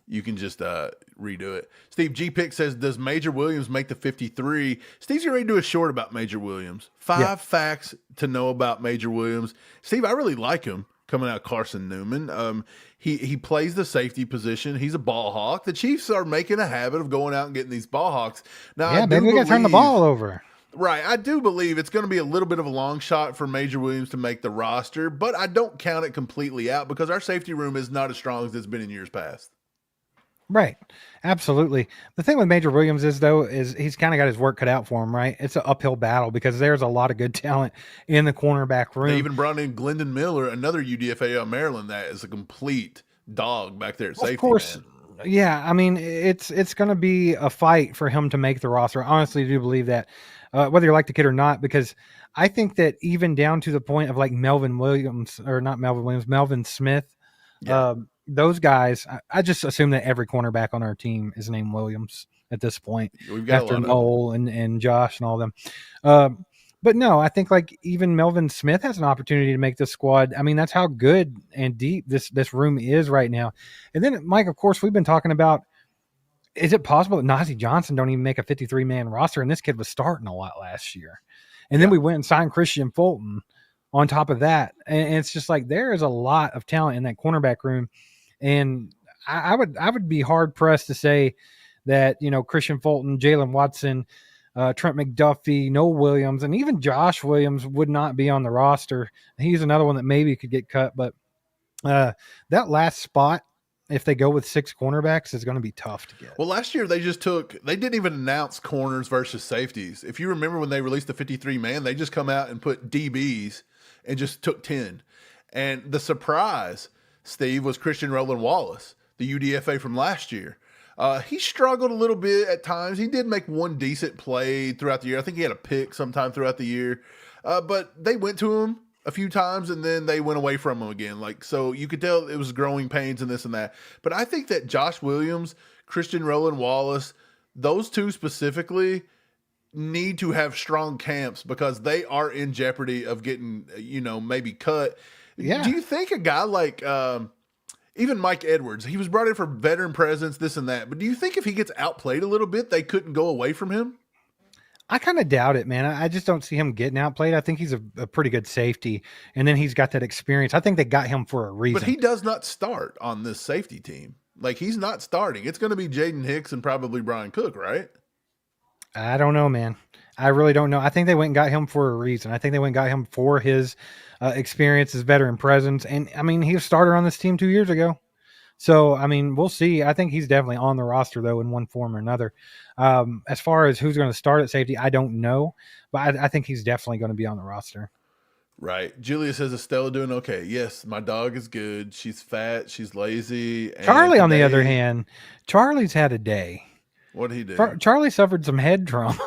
You can just redo it. Steve G. Pick says, does Major Williams make the 53? Steve's getting ready to do a short about Major Williams. 5 facts to know about Major Williams. Steve, I really like him. Coming out Carson Newman. He plays the safety position. He's a ball hawk. The Chiefs are making a habit of going out and getting these ball hawks. Now, yeah, maybe we got to turn the ball over. Right. I do believe it's going to be a little bit of a long shot for Major Williams to make the roster, but I don't count it completely out because our safety room is not as strong as it's been in years past. Right. Absolutely. The thing with Major Williams is he's kind of got his work cut out for him, right? It's an uphill battle because there's a lot of good talent in the cornerback room. They even brought in Glendon Miller, another UDFA out of Maryland that is a complete dog back there at safety. Of course. Man. Yeah. I mean, it's going to be a fight for him to make the roster. I honestly do believe that, whether you like the kid or not, because I think that even down to the point of like Melvin Smith, those guys, I just assume that every cornerback on our team is named Williams at this point. We've got after Noel and Josh and all them. But no, I think like even Melvin Smith has an opportunity to make this squad. I mean, that's how good and deep this room is right now. And then, Mike, of course, we've been talking about, is it possible that Najee Johnson don't even make a 53-man roster? And this kid was starting a lot last year. And then we went and signed Christian Fulton on top of that. And it's just like there is a lot of talent in that cornerback room. And I would be hard pressed to say that, Christian Fulton, Jalen Watson, Trent McDuffie, Noel Williams, and even Josh Williams would not be on the roster. He's another one that maybe could get cut, but that last spot, if they go with 6 cornerbacks, is going to be tough to get. Well, last year they didn't even announce corners versus safeties. If you remember when they released the 53-man, they just come out and put DBs and just took 10. And the surprise, Steve, was Christian Roland Wallace, the UDFA from last year. He struggled a little bit at times. He did make one decent play throughout the year. I think he had a pick sometime throughout the year. But they went to him a few times and then they went away from him again. So you could tell it was growing pains and this and that. But I think that Josh Williams, Christian Roland Wallace, those two specifically need to have strong camps because they are in jeopardy of getting, maybe cut. Yeah. Do you think a guy like even Mike Edwards, he was brought in for veteran presence, this and that, but do you think if he gets outplayed a little bit, they couldn't go away from him? I kind of doubt it, man. I just don't see him getting outplayed. I think he's a pretty good safety, and then he's got that experience. I think they got him for a reason. But he does not start on this safety team. Like, he's not starting. It's going to be Jaden Hicks and probably Brian Cook, right? I don't know, man. I really don't know. I think they went and got him for a reason. I think they went and got him for his experience, his veteran presence. And, I mean, he was a starter on this team 2 years ago. So, I mean, we'll see. I think he's definitely on the roster, though, in one form or another. As far as who's going to start at safety, I don't know. But I think he's definitely going to be on the roster. Right. Julia says, is Stella doing okay? Yes, my dog is good. She's fat. She's lazy. Charlie, on the other hand, Charlie's had a day. What did he do? Charlie suffered some head trauma.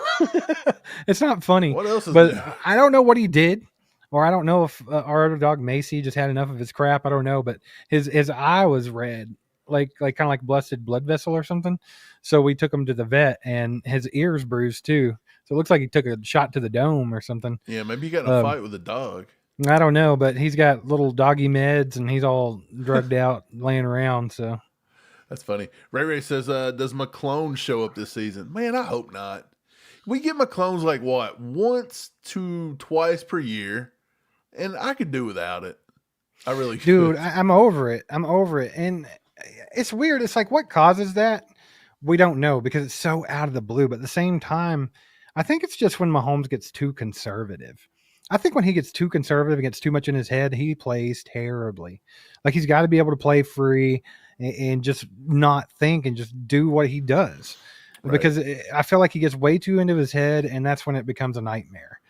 It's not funny. What else is but there? I don't know what he did. Or I don't know if our other dog Macy just had enough of his crap. I don't know, but his eye was red, like kind of like busted blood vessel or something. So we took him to the vet, and his ears bruised too. So it looks like he took a shot to the dome or something. Yeah, maybe he got in a fight with a dog. I don't know, but he's got little doggy meds, and he's all drugged out, laying around. So that's funny. Ray says, "Does McClone show up this season?" Man, I hope not. We get McClones like what, once to twice per year. And I could do without it. I really could. Dude, I'm over it. And it's weird. It's like, what causes that? we don't know because it's so out of the blue. But at the same time, I think it's just when Mahomes gets too conservative. I think when he gets too conservative and gets too much in his head, he plays terribly. Like he's got to be able to play free and just not think and just do what he does. Right. Because I feel like he gets way too into his head, and that's when it becomes a nightmare.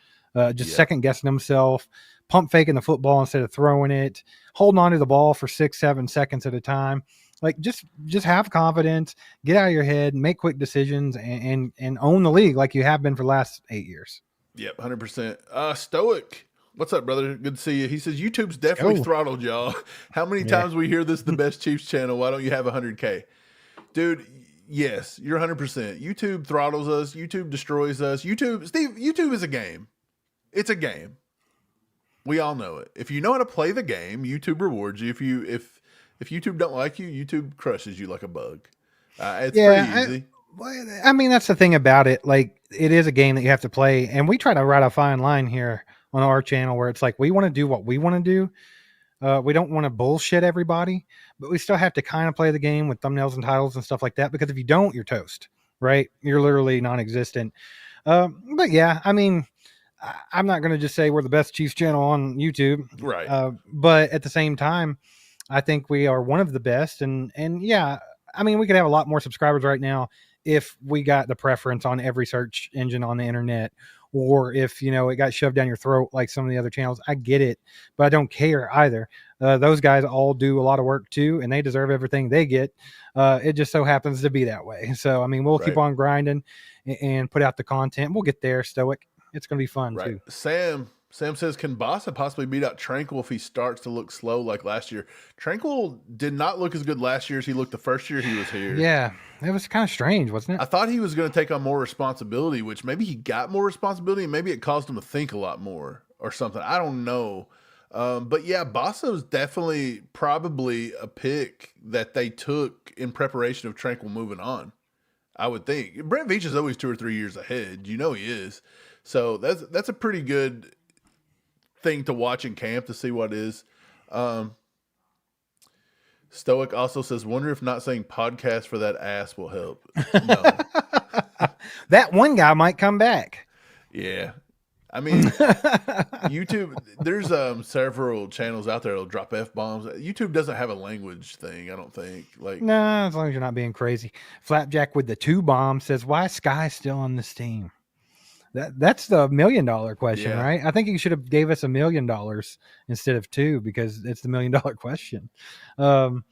Just second guessing himself, pump faking the football instead of throwing it, holding on to the ball for 6-7 seconds at a time. Like just have confidence, get out of your head, make quick decisions, and own the league like you have been for the last 8 years. Yep, 100%. Stoic, what's up, brother? Good to see you. He says YouTube's definitely throttled y'all. How many times we hear this? The best Chiefs channel. Why don't you have 100K, dude? Yes, you're 100%. YouTube throttles us. YouTube destroys us. YouTube is a game. It's a game. We all know it. If you know how to play the game, YouTube rewards you. If YouTube don't like you, YouTube crushes you like a bug. It's pretty easy. I mean, that's the thing about it. Like, it is a game that you have to play, and we try to write a fine line here on our channel where it's like we want to do what we want to do. We don't want to bullshit everybody, but we still have to kind of play the game with thumbnails and titles and stuff like that. Because if you don't, you're toast, right? You're literally non-existent. But yeah, I mean, I'm not going to just say we're the best Chiefs channel on YouTube, right? But at the same time, I think we are one of the best. And yeah, I mean, we could have a lot more subscribers right now if we got the preference on every search engine on the internet, or if, it got shoved down your throat like some of the other channels. I get it, but I don't care either. Those guys all do a lot of work too, and they deserve everything they get. It just so happens to be that way. So, I mean, we'll keep on grinding and put out the content. We'll get there, Stoic. It's going to be fun too. Sam says, can Bossa possibly beat out Tranquil if he starts to look slow like last year? Tranquil did not look as good last year as he looked the first year he was here. Yeah, it was kind of strange, wasn't it? I thought he was going to take on more responsibility, which maybe he got more responsibility and maybe it caused him to think a lot more or something. I don't know. But yeah, Bossa was definitely probably a pick that they took in preparation of Tranquil moving on, I would think. Brett Veach is always 2 or 3 years ahead. You know he is. So that's a pretty good thing to watch in camp to see what is. Stoic also says, wonder if not saying podcast for that ass will help. No. That one guy might come back. Yeah. I mean, YouTube, there's several channels out there that'll drop F-bombs. YouTube doesn't have a language thing, I don't think. No, as long as you're not being crazy. Flapjack with the 2 bombs says, why is Skyy still on this team? That's the $1 million question, right? I think you should have gave us $1 million instead of 2 because it's the $1 million question. I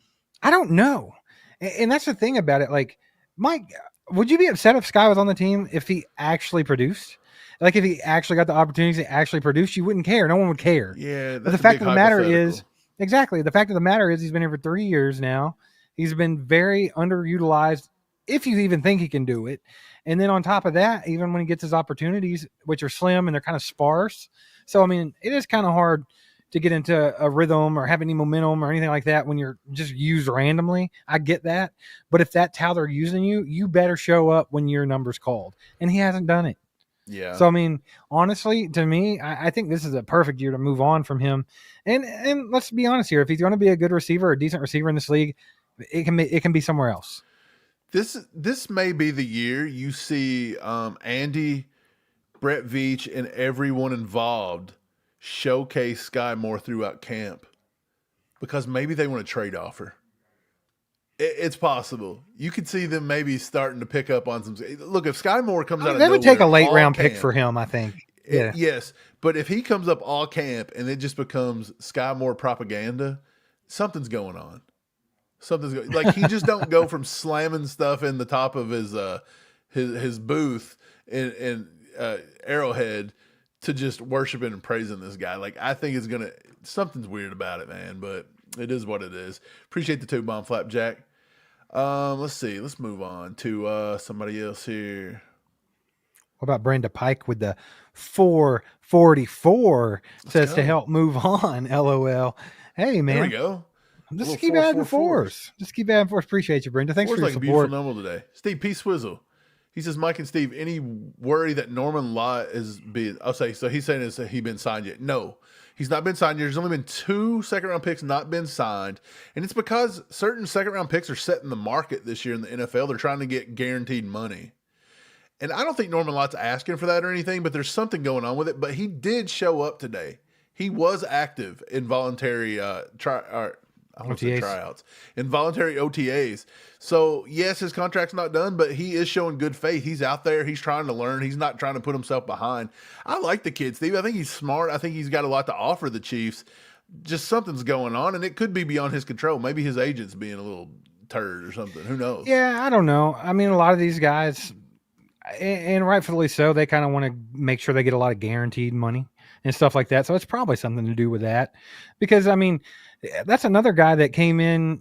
don't know. And that's the thing about it. Like, Mike, would you be upset if Skyy was on the team if he actually produced? Like, if he actually got the opportunities to actually produce, you wouldn't care. No one would care. Yeah. But the fact of the matter is, exactly. The fact of the matter is he's been here for 3 years now. He's been very underutilized, if you even think he can do it. And then on top of that, even when he gets his opportunities, which are slim and they're kind of sparse. So, I mean, it is kind of hard to get into a rhythm or have any momentum or anything like that when you're just used randomly. I get that. But if that's how they're using you, you better show up when your number's called. And he hasn't done it. Yeah. So, I mean, honestly, to me, I think this is a perfect year to move on from him. And let's be honest here. If he's going to be a good receiver, a decent receiver in this league, it can be somewhere else. This may be the year you see Andy, Brett Veach, and everyone involved showcase Skyy Moore throughout camp because maybe they want a trade offer. It's possible. You could see them maybe starting to pick up on some. Look, if Skyy Moore comes out of nowhere, they would take a late round camp, pick for him, I think. Yeah. Yes, but if he comes up all camp and it just becomes Skyy Moore propaganda, something's going on. Like he just don't go from slamming stuff in the top of his booth in Arrowhead to just worshiping and praising this guy. Like I think something's weird about it, man. But it is what it is. Appreciate the 2 bomb Flapjack. Let's see. Let's move on to somebody else here. What about Brenda Pike with the 444 says to help move on? LOL. Hey man, there we go. Just keep adding fours. Just keep adding fours. Appreciate you, Brenda. Thanks for your support. Beautiful number today. Steve P. Swizzle. He says, Mike and Steve, any worry that Norman Lott is being, I'll say, so he's saying, is he been signed yet? No, he's not been signed yet. There's only been 2 second-round picks not been signed. And it's because certain second-round picks are set in the market this year in the NFL. They're trying to get guaranteed money. And I don't think Norman Lott's asking for that or anything, but there's something going on with it. But he did show up today. He was active in voluntary tryouts, involuntary OTAs. So yes, his contract's not done, but he is showing good faith. He's out there. He's trying to learn. He's not trying to put himself behind. I like the kid, Steve. I think he's smart. I think he's got a lot to offer the Chiefs. Just something's going on, and it could be beyond his control. Maybe his agent's being a little turd or something. Who knows? Yeah, I don't know. I mean, a lot of these guys, and rightfully so, they kind of want to make sure they get a lot of guaranteed money and stuff like that. So it's probably something to do with that. Because, I mean, that's another guy that came in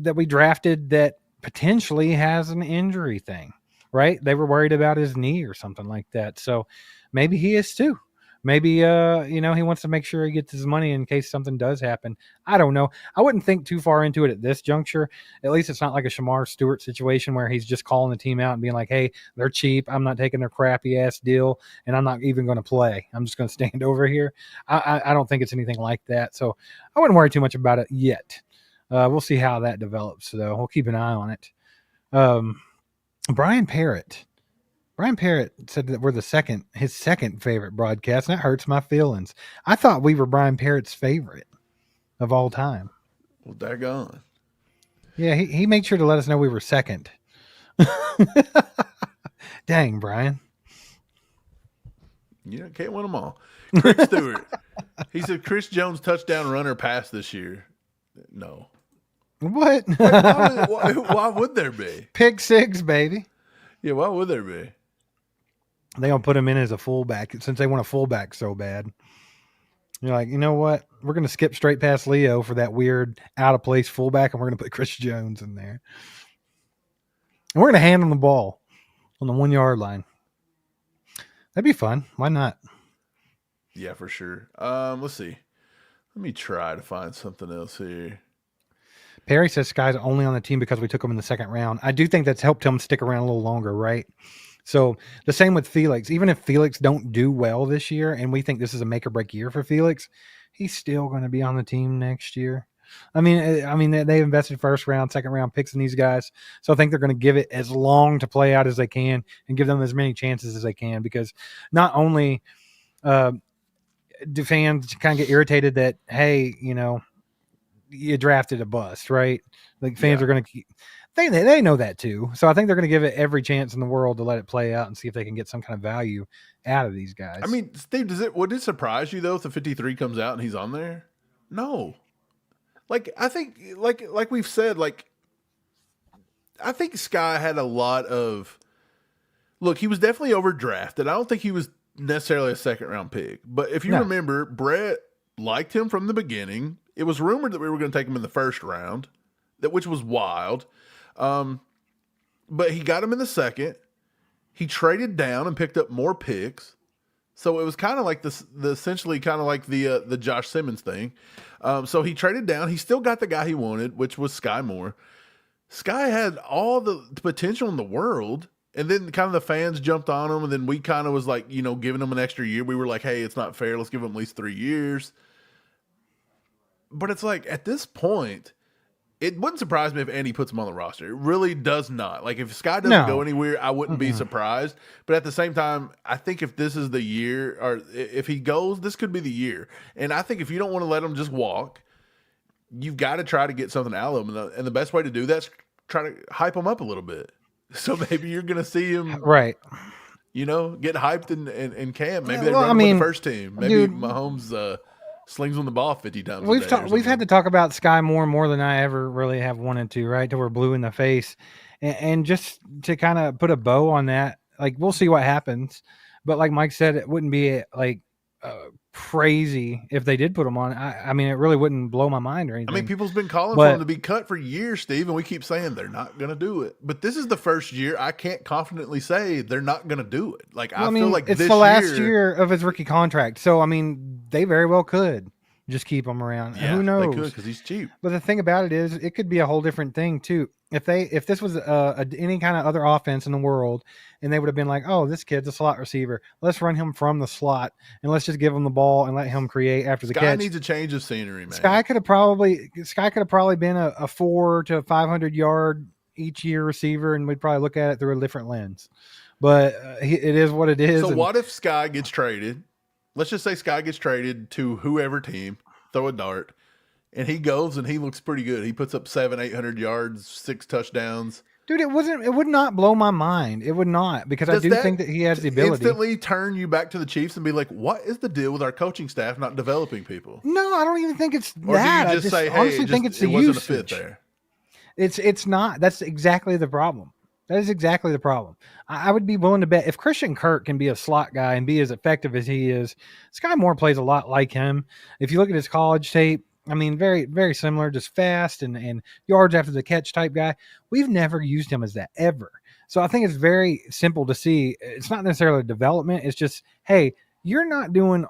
that we drafted that potentially has an injury thing, right? They were worried about his knee or something like that. So maybe he is too. Maybe, he wants to make sure he gets his money in case something does happen. I don't know. I wouldn't think too far into it at this juncture. At least it's not like a Shamar Stewart situation where he's just calling the team out and being like, hey, they're cheap. I'm not taking their crappy ass deal, and I'm not even going to play. I'm just going to stand over here. I don't think it's anything like that. So I wouldn't worry too much about it yet. We'll see how that develops, though. We'll keep an eye on it. Brian Parrott said that we're his second favorite broadcast, and that hurts my feelings. I thought we were Brian Parrott's favorite of all time. Well, daggone. Yeah, he made sure to let us know we were second. Dang, Brian. You can't win them all. Craig Stewart. He said Chris Jones touchdown runner pass this year. No. What? Why would there be? Pick 6, baby. Yeah, why would there be? They gonna put him in as a fullback since they want a fullback so bad. You're like, you know what? We're gonna skip straight past Leo for that weird out of place fullback, and we're gonna put Chris Jones in there. And we're gonna hand him the ball on the 1 yard line. That'd be fun. Why not? Yeah, for sure. Let's see. Let me try to find something else here. Perry says Skyy's only on the team because we took him in the second round. I do think that's helped him stick around a little longer, right? So the same with Felix. Even if Felix don't do well this year, and we think this is a make or break year for Felix, he's still going to be on the team next year. I mean, they invested first round, second round picks in these guys, so I think they're going to give it as long to play out as they can and give them as many chances as they can. Because not only do fans kind of get irritated that, hey, you drafted a bust, right? Like fans are going to keep. They know that too. So I think they're going to give it every chance in the world to let it play out and see if they can get some kind of value out of these guys. I mean, Steve, would it surprise you though if the 53 comes out and he's on there? No. Like I think like we've said, like I think Skyy had a lot of look, he was definitely overdrafted. I don't think he was necessarily a second round pick. But if you remember, Brett liked him from the beginning. It was rumored that we were going to take him in the first round, which was wild. But he got him in the second. He traded down and picked up more picks. So it was kind of like essentially kind of like the Josh Simmons thing. So he traded down. He still got the guy he wanted, which was Skyy Moore. Skyy had all the potential in the world. And then kind of the fans jumped on him. And then we kind of was like, giving him an extra year. We were like, hey, it's not fair. Let's give him at least 3 years. But it's like at this point, it wouldn't surprise me if Andy puts him on the roster. It really does not. Like if Skyy doesn't go anywhere, I wouldn't be surprised. But at the same time, I think if this is the year, or if he goes, this could be the year. And I think if you don't want to let him just walk, you've got to try to get something out of him. And the best way to do that is try to hype him up a little bit. So maybe you're going to see him, right? Get hyped in camp. Maybe they run him with the first team. Maybe Mahomes slings on the ball 50 times. We've had to talk about Skyy more than I ever really have wanted to, right? Till we're blue in the face, and just to kind of put a bow on that, like we'll see what happens. But like Mike said, it wouldn't be like crazy if they did put him on. I mean, it really wouldn't blow my mind or anything. I mean, people's been calling for him to be cut for years, Steve, and we keep saying they're not going to do it. But this is the first year I can't confidently say they're not going to do it. Like I feel like it's the last year of his rookie contract, so I mean, they very well could. Just keep him around. Yeah, Who they could knows? because he's cheap. But the thing about it is, it could be a whole different thing too. If this was any kind of other offense in the world, and they would have been like, "Oh, this kid's a slot receiver. Let's run him from the slot, and let's just give him the ball and let him create after the Skyy catch." needs a change of scenery, man. Skyy could have probably been a 400 to 500 yard each year receiver, and we'd probably look at it through a different lens. But it is what it is. So what if Skyy gets traded? Let's just say Skyy gets traded to whoever team. Throw a dart. And he goes and he looks pretty good. He puts up 700-800 yards, 6 touchdowns. Dude, it would not blow my mind. It would not, because I do think that he has the ability. Instantly turn you back to the Chiefs and be like, what is the deal with our coaching staff not developing people? No, I don't even think it's or that. Do you just say, hey, honestly think it's the wasn't usage. a fit there. It's not. That's exactly the problem. That is exactly the problem. I would be willing to bet if Christian Kirk can be a slot guy and be as effective as he is, Skyy Moore plays a lot like him. If you look at his college tape, I mean, very, very similar, just fast and yards after the catch type guy. We've never used him as that ever. So I think it's very simple to see. It's not necessarily development. It's just, hey, you're not doing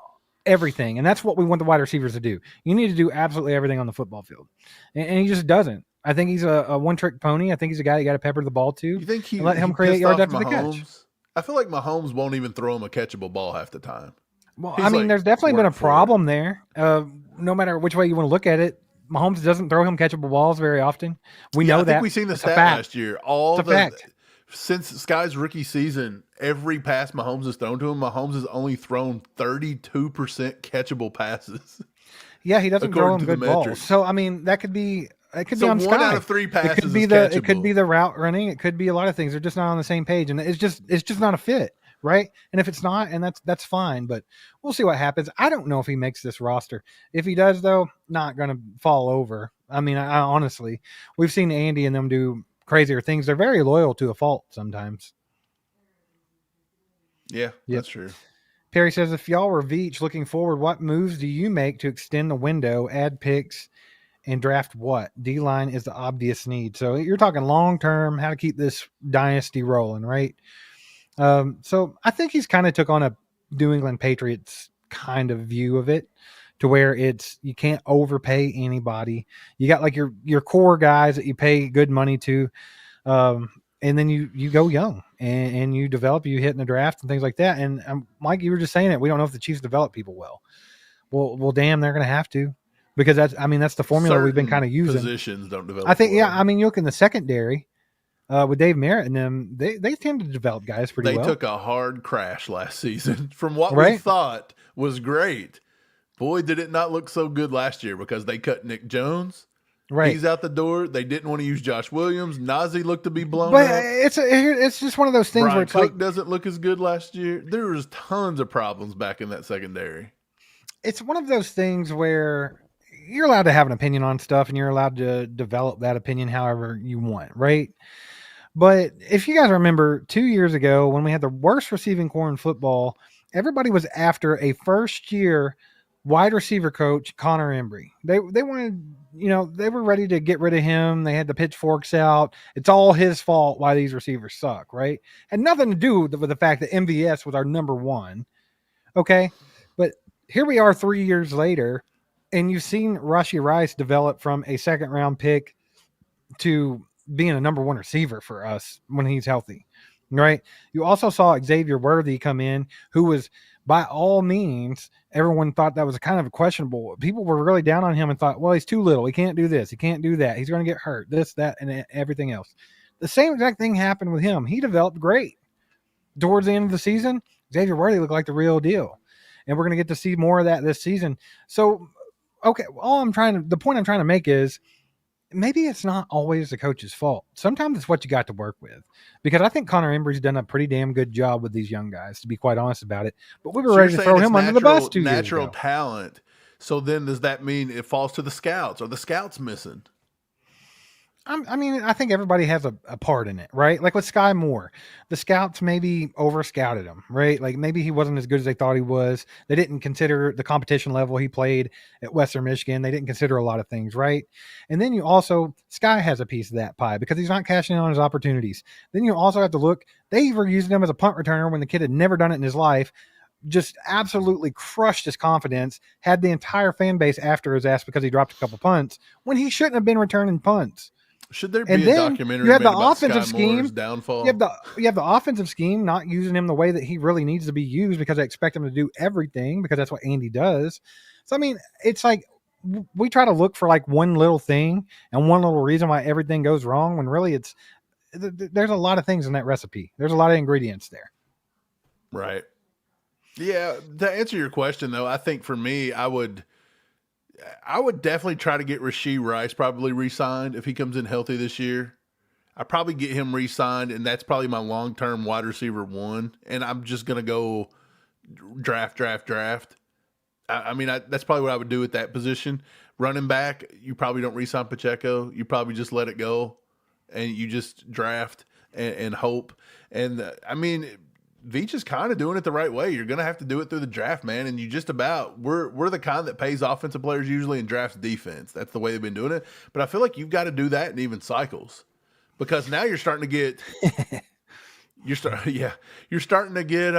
everything. And that's what we want the wide receivers to do. You need to do absolutely everything on the football field. And he just doesn't. I think he's a one-trick pony. I think he's a guy you got to pepper the ball to. You think he let him create yards after the catch? I feel like Mahomes won't even throw him a catchable ball half the time. Well, I mean, there's definitely been a problem there. No matter which way you want to look at it, Mahomes doesn't throw him catchable balls very often. We know that. I think we've seen the stat last year. Since Skyy's rookie season, every pass Mahomes has thrown to him, Mahomes has only thrown 32% catchable passes. Yeah, he doesn't throw him good balls. So I mean, that could be. It could be on Skyy. 1 out of 3 passes. It could be the route running. It could be a lot of things. They're just not on the same page, and it's just not a fit, right? And if it's not, and that's fine. But we'll see what happens. I don't know if he makes this roster. If he does, though, not going to fall over. I mean, I honestly, we've seen Andy and them do crazier things. They're very loyal to a fault sometimes. Yeah, that's true. Perry says, if y'all were Veach looking forward, what moves do you make to extend the window, add picks, and draft what? D-line is the obvious need. So you're talking long-term, how to keep this dynasty rolling, right? So I think he's kind of took on a New England Patriots kind of view of it, to where it's, you can't overpay anybody. You got like your core guys that you pay good money to. And then you go young and you develop, you hit in the draft and things like that. And Mike, you were just saying it. We don't know if the Chiefs develop people well. Well, damn, they're going to have to, because that's the formula we've been kind of using. Positions don't develop. I think, well. I mean, you look in the secondary with Dave Merritt and them, they tend to develop guys pretty well. They took a hard crash last season from what we thought was great. Boy, did it not look so good last year, because they cut Nick Jones. Right. He's out the door. They didn't want to use Josh Williams. Najee looked to be blown up. It's just one of those things Brian where it's Cook like, doesn't look as good last year. There was tons of problems back in that secondary. It's one of those things where you're allowed to have an opinion on stuff and you're allowed to develop that opinion however you want, right? But if you guys remember 2 years ago when we had the worst receiving core in football, everybody was after a first-year wide receiver coach, Connor Embry. They wanted, they were ready to get rid of him. They had the pitchforks out. It's all his fault why these receivers suck, right? Had nothing to do with the fact that MVS was our number one. Okay. But here we are 3 years later, and you've seen Rashee Rice develop from a second round pick to being a number one receiver for us when he's healthy, right? You also saw Xavier Worthy come in, who was, by all means, everyone thought that was kind of questionable. People were really down on him and thought, well, he's too little. He can't do this. He can't do that. He's going to get hurt, this, that, and everything else. The same exact thing happened with him. He developed great. Towards the end of the season, Xavier Worthy looked like the real deal. And we're going to get to see more of that this season. So, okay, the point I'm trying to make is, maybe it's not always the coach's fault. Sometimes it's what you got to work with. Because I think Connor Embry's done a pretty damn good job with these young guys, to be quite honest about it. But we were ready to throw him under the bus 2 years ago. Natural talent. So then does that mean it falls to the scouts? Are the scouts missing? I think everybody has a part in it, right? Like with Skyy Moore, the scouts maybe over-scouted him, right? Like maybe he wasn't as good as they thought he was. They didn't consider the competition level he played at Western Michigan. They didn't consider a lot of things, right? And then Skyy has a piece of that pie because he's not cashing in on his opportunities. Then you also have to look, they were using him as a punt returner when the kid had never done it in his life. just absolutely crushed his confidence, had the entire fan base after his ass because he dropped a couple punts when he shouldn't have been returning punts. Should there And be a then documentary you have made the about offensive Skyy scheme. Moore's downfall? You have the offensive scheme not using him the way that he really needs to be used because they expect him to do everything because that's what Andy does. So I mean, it's like we try to look for like one little thing and one little reason why everything goes wrong when really there's a lot of things in that recipe. There's a lot of ingredients there. Right. Yeah. To answer your question though, I think for me, I would definitely try to get Rashee Rice probably re-signed if he comes in healthy this year. I probably get him re-signed, and that's probably my long-term wide receiver 1. And I'm just gonna go draft. I mean, that's probably what I would do at that position. Running back, you probably don't re-sign Pacheco. You probably just let it go, and you just draft and hope. And I mean, Veach is kind of doing it the right way. You're going to have to do it through the draft, man. And we're the kind that pays offensive players usually and drafts defense. That's the way they've been doing it. But I feel like you've got to do that in even cycles because now you're starting to get, you're starting to get,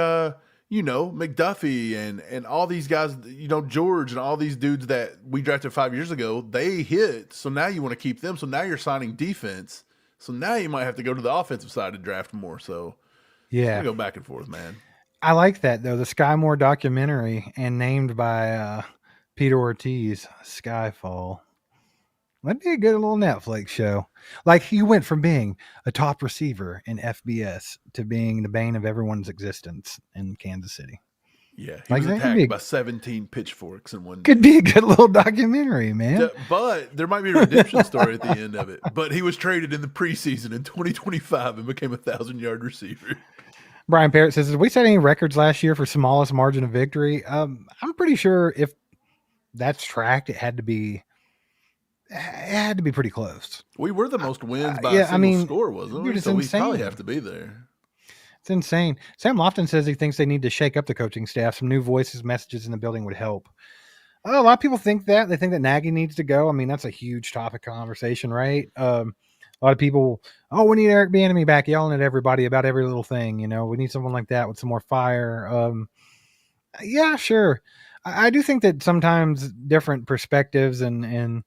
McDuffie and all these guys, George and all these dudes that we drafted 5 years ago, they hit. So now you want to keep them. So now you're signing defense. So now you might have to go to the offensive side to draft more. So yeah, go back and forth, man. I like that though. The Skyy Moore documentary and named by Peter Ortiz, Skyfall. That'd be a good little Netflix show. Like he went from being a top receiver in FBS to being the bane of everyone's existence in Kansas City. Yeah, he was attacked by 17 pitchforks in one day. Could be a good little documentary, man. But there might be a redemption story at the end of it. But he was traded in the preseason in 2025 and became a 1,000-yard receiver. Brian Parrott says, did we set any records last year for smallest margin of victory? I'm pretty sure if that's tracked, it had to be pretty close. We were the most wins by a single score, wasn't we? So we probably have to be there. It's insane. Sam Lofton says he thinks they need to shake up the coaching staff. Some new voices, messages in the building would help. A lot of people think that. They think that Nagy needs to go. I mean, that's a huge topic of conversation, right? A lot of people, we need Eric Bieniemy back, yelling at everybody about every little thing. We need someone like that with some more fire. Yeah, sure. I do think that sometimes different perspectives and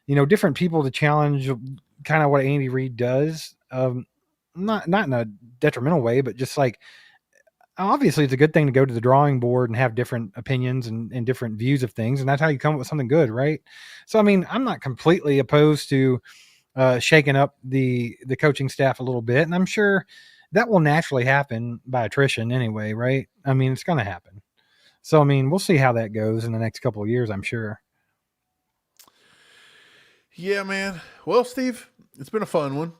different people to challenge kind of what Andy Reid does. Not in a detrimental way, but just like, obviously it's a good thing to go to the drawing board and have different opinions and different views of things. And that's how you come up with something good. Right. So, I mean, I'm not completely opposed to shaking up the coaching staff a little bit. And I'm sure that will naturally happen by attrition anyway. Right. I mean, it's going to happen. So, I mean, we'll see how that goes in the next couple of years, I'm sure. Yeah, man. Well, Steve, it's been a fun one.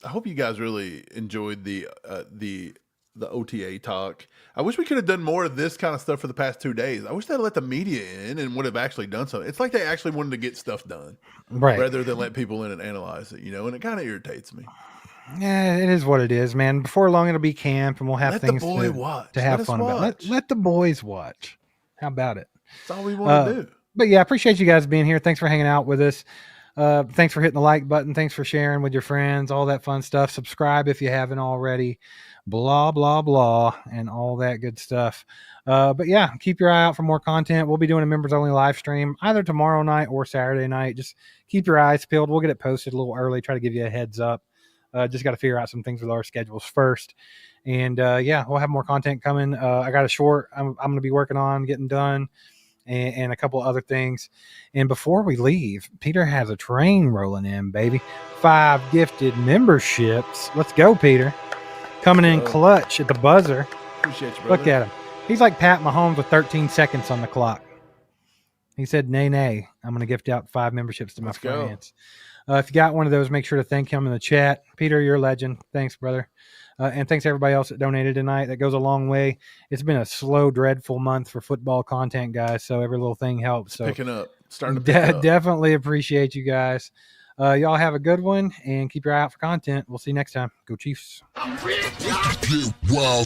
I hope you guys really enjoyed the OTA talk. I wish we could have done more of this kind of stuff for the past 2 days. I wish they'd let the media in and would have actually done something. It's like they actually wanted to get stuff done, right? Rather than let people in and analyze it, and it kind of irritates me. Yeah, it is what it is, man. Before long, it'll be camp, and we'll have things to have fun about. Let the boys watch. How about it? That's all we want to do. But yeah, I appreciate you guys being here. Thanks for hanging out with us. Thanks for hitting the like button. Thanks for sharing with your friends, all that fun stuff. Subscribe if you haven't already. Blah, blah, blah, and all that good stuff. But yeah, keep your eye out for more content. We'll be doing a members-only live stream either tomorrow night or Saturday night. Just keep your eyes peeled. We'll get it posted a little early, try to give you a heads up. Just got to figure out some things with our schedules first. And yeah, we'll have more content coming. I got a short I'm going to be working on getting done. And a couple other things. And before we leave, Peter has a train rolling in, baby. 5 gifted memberships. Let's go, Peter. Coming in clutch at the buzzer. Appreciate you, brother. Look at him. He's like Pat Mahomes with 13 seconds on the clock. He said, nay. I'm going to gift out 5 memberships to my friends. If you got one of those, make sure to thank him in the chat. Peter, you're a legend. Thanks, brother. And thanks to everybody else that donated tonight. That goes a long way. It's been a slow, dreadful month for football content, guys. So every little thing helps. So picking up, starting to pick up. Definitely appreciate you guys. Y'all have a good one and keep your eye out for content. We'll see you next time. Go Chiefs. Wow.